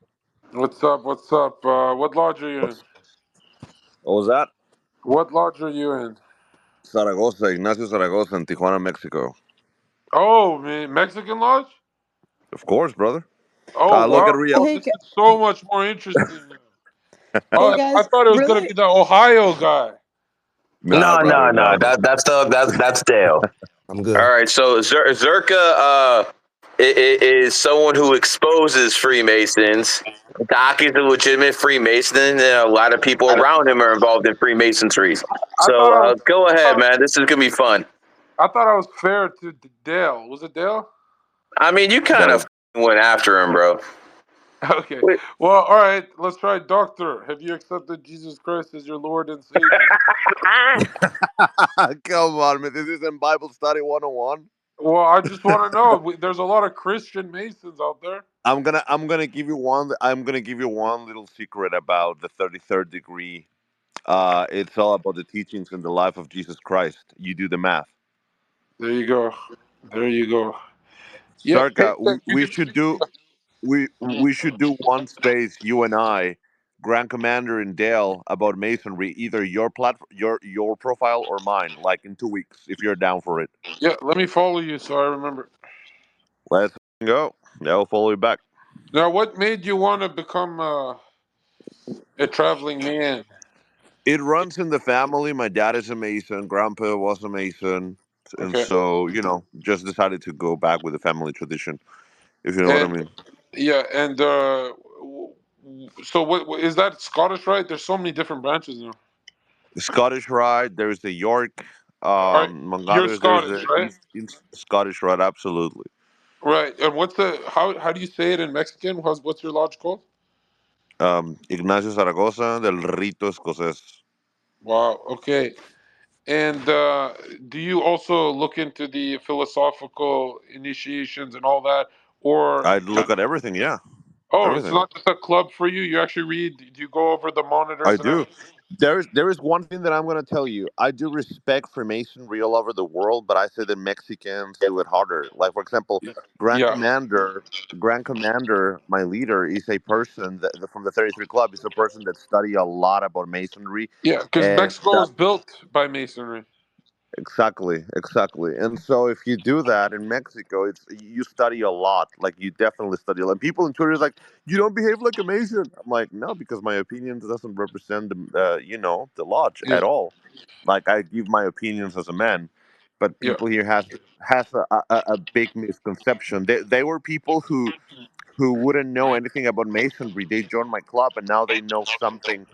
What's up? What's up? What lodge are you in? What was that? What lodge are you in? Zaragoza, Ignacio Zaragoza in Tijuana, Mexico. Oh, man, Mexican lodge? Of course, brother. Oh, Look at wow. Rio. Oh, Hey, this is so much more interesting now. hey Oh, I guys, thought it was gonna really? be the Ohio guy. Nah, brother, nah. That's Dale. I'm All good. right, so Zherka is someone who exposes Freemasons. Doc is a legitimate Freemason, and a lot of people around him are involved in Freemasonry. I So thought I was. go I ahead, thought, man. This is gonna be fun. I thought I was fair to Dale. Was it Dale? I mean, you kind That of was went after him, bro. Okay. Well, all right. Let's try. Doctor, have you accepted Jesus Christ as your Lord and Savior? come on, man. This isn't Bible Study 101. Well, I just want to know. There's a lot of Christian Masons out there. I'm gonna give you one. I'm gonna give you one little secret about the 33rd degree. It's all about the teachings and the life of Jesus Christ. You do the math. There you go. There you go. Yeah. Hey, Sarka, we, you we can. should do we should do one space, you and I, Grand Commander and Dale, about masonry, either your your profile or mine, like in 2 weeks, if you're down for it. Yeah. Let me follow you so I remember. Let's go. They'll follow you back. Now, what made you want to become a traveling man? It runs in the family. My dad is a mason, grandpa was a mason, and Okay. so, just decided to go back with the family tradition, if you know what I And mean. yeah, and so what is that Scottish, right? There's so many different branches now. Scottish Rite, there's the York, All right, you're Mangados, there's Scottish, the right? East Scottish Rite, absolutely. Right. And what's the how do you say it in Mexican? What's your lodge called? Ignacio Zaragoza del Rito Escocés. Wow. Okay. And do you also look into the philosophical initiations and all that, or I look at everything, yeah, oh, it's everything. not just a club for you? You actually read? Do you go over the I monitors and do. everything? There is one thing that I'm going to tell you. I do respect Freemasonry all over the world, but I say that Mexicans do it harder. Like, for example, Yeah. Grand Yeah. Commander, Grand Commander, my leader, is a person from the 33 Club. Is a person that study a lot about Masonry, Yeah. Because and Mexico was built by masonry. exactly, exactly. And so if you do that in Mexico, it's you study a lot. Like you definitely study a lot. And people in Twitter is like, you don't behave like a Mason. I'm like, no, because my opinion doesn't represent the lodge Yeah. at all. Like I give my opinions as a man, but Yeah. people here has a big misconception. They were people who wouldn't know anything about masonry. They joined my club and now they know something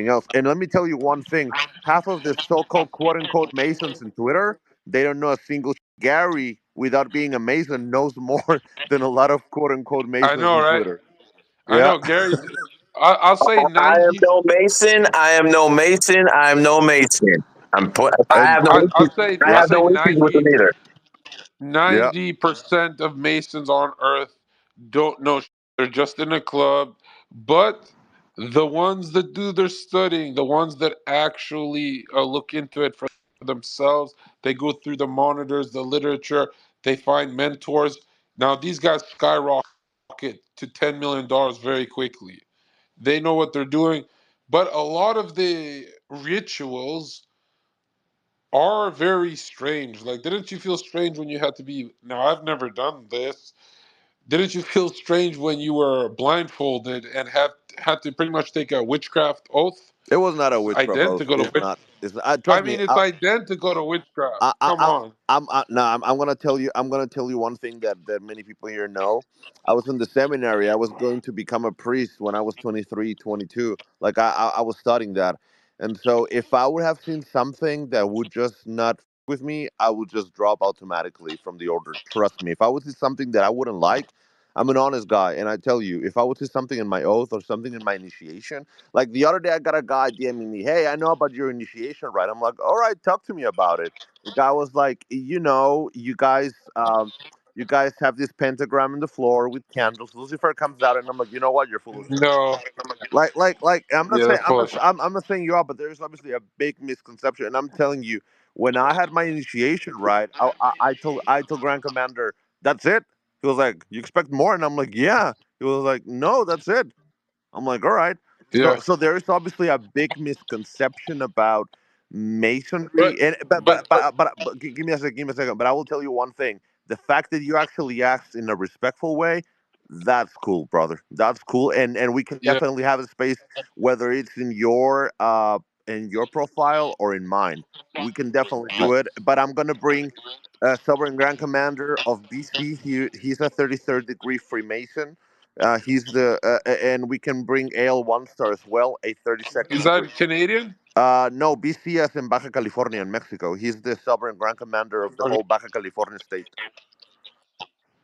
else. And let me tell you one thing: half of the so-called quote unquote masons in Twitter, they don't know a single Gary, without being a mason, knows more than a lot of quote unquote I masons know, in right? Twitter. I Yeah. know, Gary. I'll say I am 90. no Mason. I am no Mason. I am no Mason. I And have no I, issues. I'll say I I'll have say no issues with them either. yeah, 90% of Masons on Earth don't know. They're just in a club, but the ones that do their studying, the ones that actually look into it for themselves, they go through the monitors, the literature, they find mentors. Now these guys skyrocket to $10 million very quickly. They know what they're doing, but a lot of the rituals are very strange. Like, didn't you feel strange when you had to be? Now, I've never done this. Didn't you feel strange when you were blindfolded and had to pretty much take a witchcraft oath? It was not a It's witchcraft oath. identical to It's witch. not. It's not, I trust me. mean, it's identical to witchcraft. I, I, Come I, on. I'm gonna tell you. I'm gonna tell you one thing that many people here know. I was in the seminary. I was going to become a priest when I was 23, 22. Like I was studying that, and so if I would have seen something that would just not with me, I would just drop automatically from the order. Trust me. If I would see something that I wouldn't like, I'm an honest guy, and I tell you, if I would see something in my oath or something in my initiation, like the other day, I got a guy DMing me, "Hey, I know about your initiation, right?" I'm like, "All right, talk to me about it." The guy was like, you guys have this pentagram in the floor with candles. Lucifer comes out, and I'm like, you know what? You're full of shit. No. Like, I'm not Yeah, saying that's full of shit. I'm not saying you are, but there's obviously a big misconception, and I'm telling you, when I had my initiation, right, I told Grand Commander, that's it. He was like, you expect more, and I'm like, yeah. He was like, no, that's it. I'm like, all right. So Yeah, so there is obviously a big misconception about but masonry, and but give me a second, give me a second. But I will tell you one thing: the fact that you actually asked in a respectful way, that's cool, brother. That's cool, and we can yeah, definitely have a space, whether it's in your profile or in mine. We can definitely do it. But I'm gonna bring. Sovereign Grand Commander of BC. He's a 33rd degree Freemason. And we can bring AL one star as well, a 32nd is degree. that Canadian? No, BC as in Baja California in Mexico. He's the sovereign grand commander of the Okay. whole Baja California state.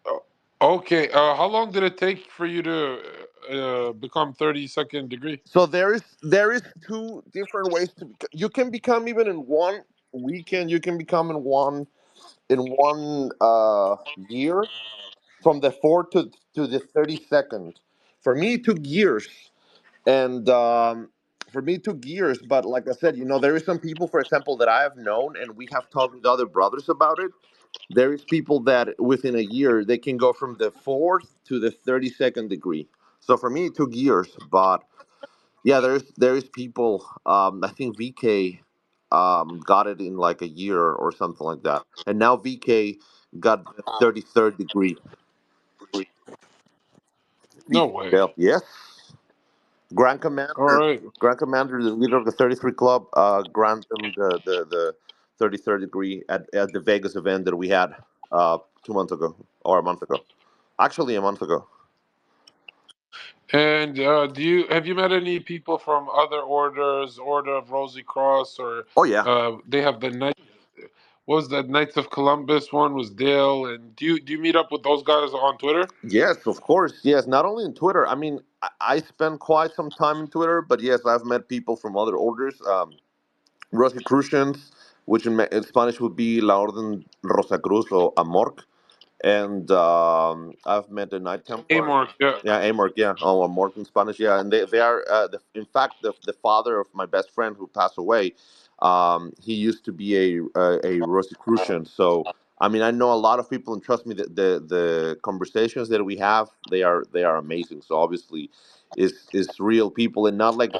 Oh, okay. How long did it take for you to become 32nd degree? So there is two different ways to. You can become even in one weekend. You can become in one year from the fourth to the 32nd. For me, it took years. And for me, it took years. But like I said, there is some people, for example, that I have known, and we have talked with other brothers about it. There is people that within a year they can go from the fourth to the 32nd degree. So for me, it took years. But yeah, there is people. I think VK got it in like a year or something like that, and now VK got the 33rd degree. No way. Yes. Grand All Commander, right. Grand Commander, the leader of the 33 Club, grant them the 33rd degree at the Vegas event that we had 2 months ago or a month ago. Actually, a month ago. And do you have you met any people from other orders, Order of Rosy Cross, or Oh yeah, they have the night? What was that Knights of Columbus one? Was Dale? And do you meet up with those guys on Twitter? yes, of course, yes. Not only in Twitter. I mean, I spend quite some time in Twitter, but yes, I've met people from other orders. Rosicrucians, which in Spanish would be La Orden Rosacruz or Amor. And I've met the Night Templars. Amork, yeah. Yeah, Amor, yeah, oh, Amor in Spanish, yeah, and they are in fact the father of my best friend who passed away. He used to be a Rosicrucian, so I mean I know a lot of people, and trust me, the conversations that we have they are amazing. So obviously, is real people, and not like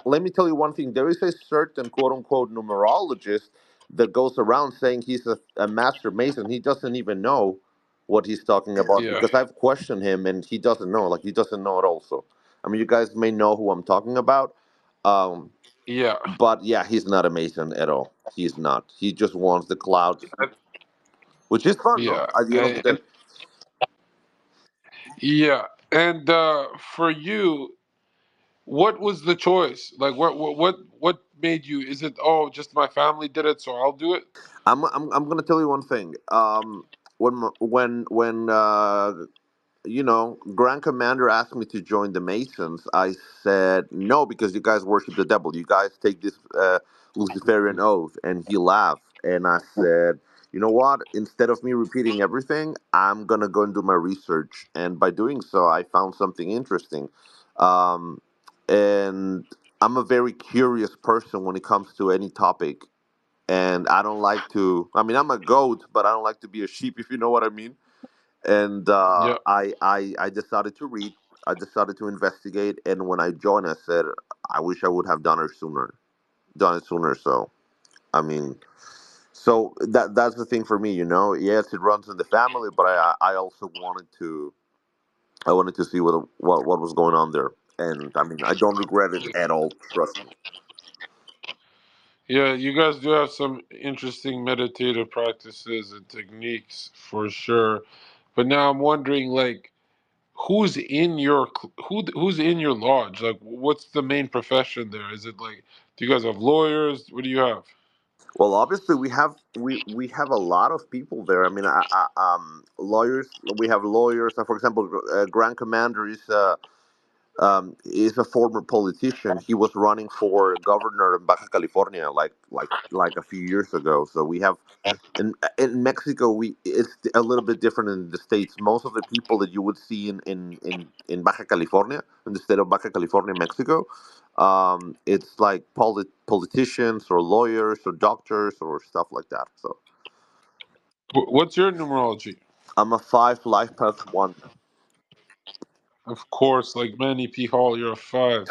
let me tell you one thing. There is a certain quote unquote numerologist that goes around saying he's a master mason. He doesn't even know what he's talking about Yeah, because I've questioned him and he doesn't know. Like he doesn't know it also. I mean, you guys may know who I'm talking about, um, yeah, but yeah, he's not a mason at all. He's not. He just wants the clouds, and- which is fun, no? yeah, At the end of the day, and yeah. And for you, what was the choice? Like, what made you? Is it, oh, just my family did it, so I'll do it? I'm gonna tell you one thing. When Grand Commander asked me to join the Masons, I said no because you guys worship the devil. You guys take this Luciferian oath, and he laughed. And I said, you know what? Instead of me repeating everything, I'm gonna go and do my research. And by doing so, I found something interesting. Um, and I'm a very curious person when it comes to any topic. And I don't like to. I mean, I'm a goat, but I don't like to be a sheep, if you know what I mean. And Yeah. I decided to read. I decided to investigate. And when I joined, I said, I wish I would have done it sooner. Done it sooner. So I mean, so that's the thing for me, you know. Yes, it runs in the family, but I also wanted to see what was going on there, and I mean I don't regret it at all. Trust me. Yeah, you guys do have some interesting meditative practices and techniques for sure. But now I'm wondering, like, who's in your lodge? Like, what's the main profession there? Is it like, do you guys have lawyers? What do you have? Well, obviously we have a lot of people there. I mean, lawyers. We have lawyers. For example, Grand Commander is a former politician. He was running for governor in Baja California like a few years ago. So we have in Mexico, we it's a little bit different in the states. Most of the people that you would see in Baja California, in the state of Baja California, Mexico, it's like politicians or lawyers or doctors or stuff like that. So What's your numerology? I'm a five life path one. Of course, like Manny P. Hall, you're a five.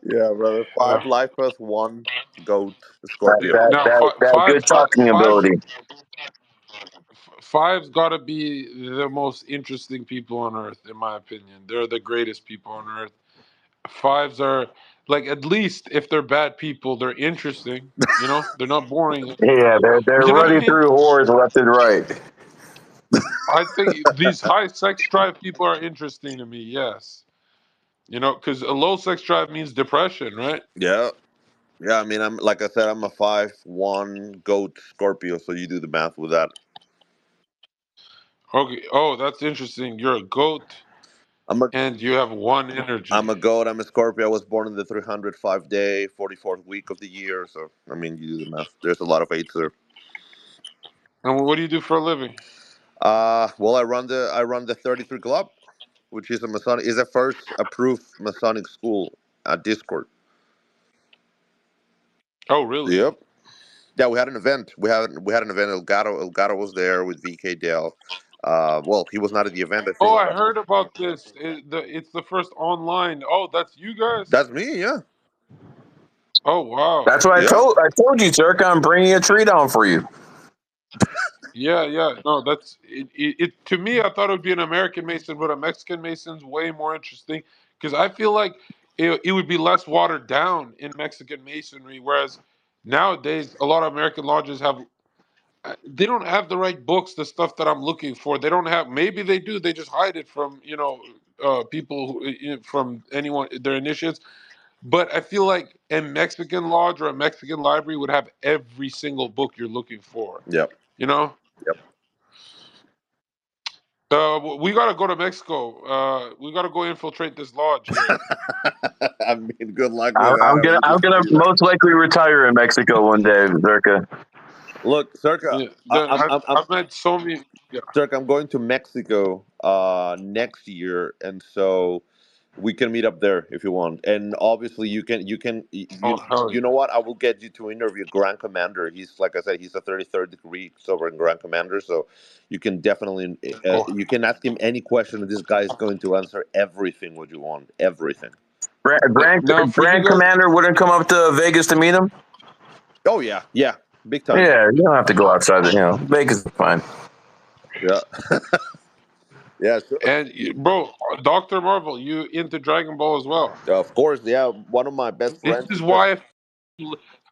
Yeah, brother. Uh, Five life path one goat That Scorpio. that now, that, that good talking ability. five's got to be the most interesting people on earth, in my opinion. They're the greatest people on earth. Fives are like, at least if they're bad people, they're interesting. You know, they're not boring. Yeah, they're You know what I running mean? through whores left and right. I think these high sex drive people are interesting to me. Yes, you know, because a low sex drive means depression, right? Yeah. Yeah, I mean, I'm like I said, I'm a five one goat Scorpio, so you do the math with that. Okay. Oh, that's interesting. You're a goat, I'm a and you have one energy. I'm a goat. I'm a Scorpio. I was born in the 305 day, 44th week of the year. So I mean, you do the math. There's a lot of eights there. And what do you do for a living? Well, I run the 33 Club, which is a Masonic is the first approved Masonic school at Discord. Oh, really? Yep. Yeah, we had an event. We had an event. Elgato was there with VK Dale. Well, he was not at the event. I Oh, think I heard about this. It's the first online. Oh, that's you guys. that's me. Yeah. Oh, wow. That's what Yeah. I told you, Zherka. I'm bringing a tree down for you. Yeah, yeah. No, that's it. To me, I thought it would be an American Mason, but a Mexican Mason's way more interesting because I feel like it would be less watered down in Mexican Masonry, whereas nowadays a lot of American lodges have they don't have the right books, the stuff that I'm looking for. They don't have. Maybe they do. They just hide it from people from anyone their initiates. But I feel like a Mexican lodge or a Mexican library would have every single book you're looking for. Yep. You know. Yep. We gotta go to Mexico. We gotta go infiltrate this lodge here. I mean, good luck with that. I'm I gonna mean, I'm just gonna be there. most likely retire in Mexico one day, Zherka. Look, Circa, Yeah, I've met so many. Yeah. Circa, I'm going to Mexico next year, and so we can meet up there if you want. And obviously, Oh, hell you yeah. know what? I will get you to interview Grand Commander. He's like I said, he's a 33rd degree sovereign Grand Commander, so you can definitely Oh, you can ask him any question, and this guy is going to answer everything what you want, everything. now for you Grand guys. Commander wouldn't come up to Vegas to meet him. Oh yeah, yeah, big time. Yeah, you don't have to go outside. Vegas is fine. Yeah, yeah, sure. And bro, Doctor Marvel, you into Dragon Ball as well? Of course, yeah. One of my best This friends is is just why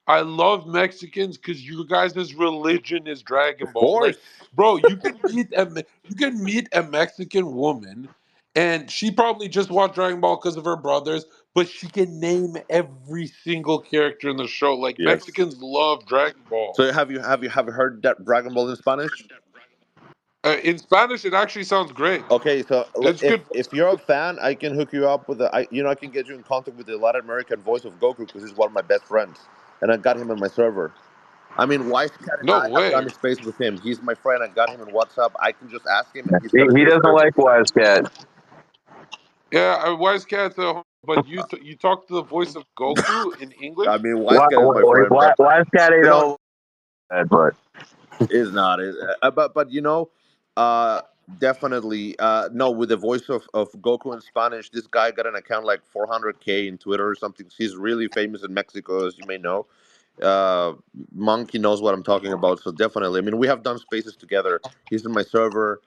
I love Mexicans because you guys' religion is Dragon of Ball. course. Like, bro, you can meet a Mexican woman, and she probably just watched Dragon Ball because of her brothers, but she can name every single character in the show. Like Yes. Mexicans love Dragon Ball. So have you heard that Dragon Ball in Spanish? In Spanish, it actually sounds great. Okay, so It's if good. if you're a fan, I can hook you up with I can get you in contact with the Latin American voice of Goku because he's one of my best friends, and I got him on my server. I mean, Wisecat and No I have way. done a space with him. He's my friend. I got him in WhatsApp. I can just ask him, and he's He, gonna he do a doesn't space like with me. Wisecat. Yeah, Wise Cat's but you talk to the voice of Goku in I English? mean, Wisecat is my friend, but Wisecat ain't you know, over that, but is not. But uh, definitely no. With the voice of Goku in Spanish, this guy got an account like 400K in Twitter or something. He's really famous in Mexico, as you may know. Monkey knows what I'm talking about, so definitely. I mean, we have done spaces together. He's in my server.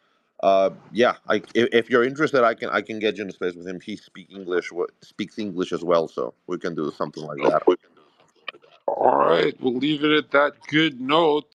Yeah, if you're interested, I can get you in a space with him. He speaks English as well, so we can do something like that. All right, we'll leave it at that good note.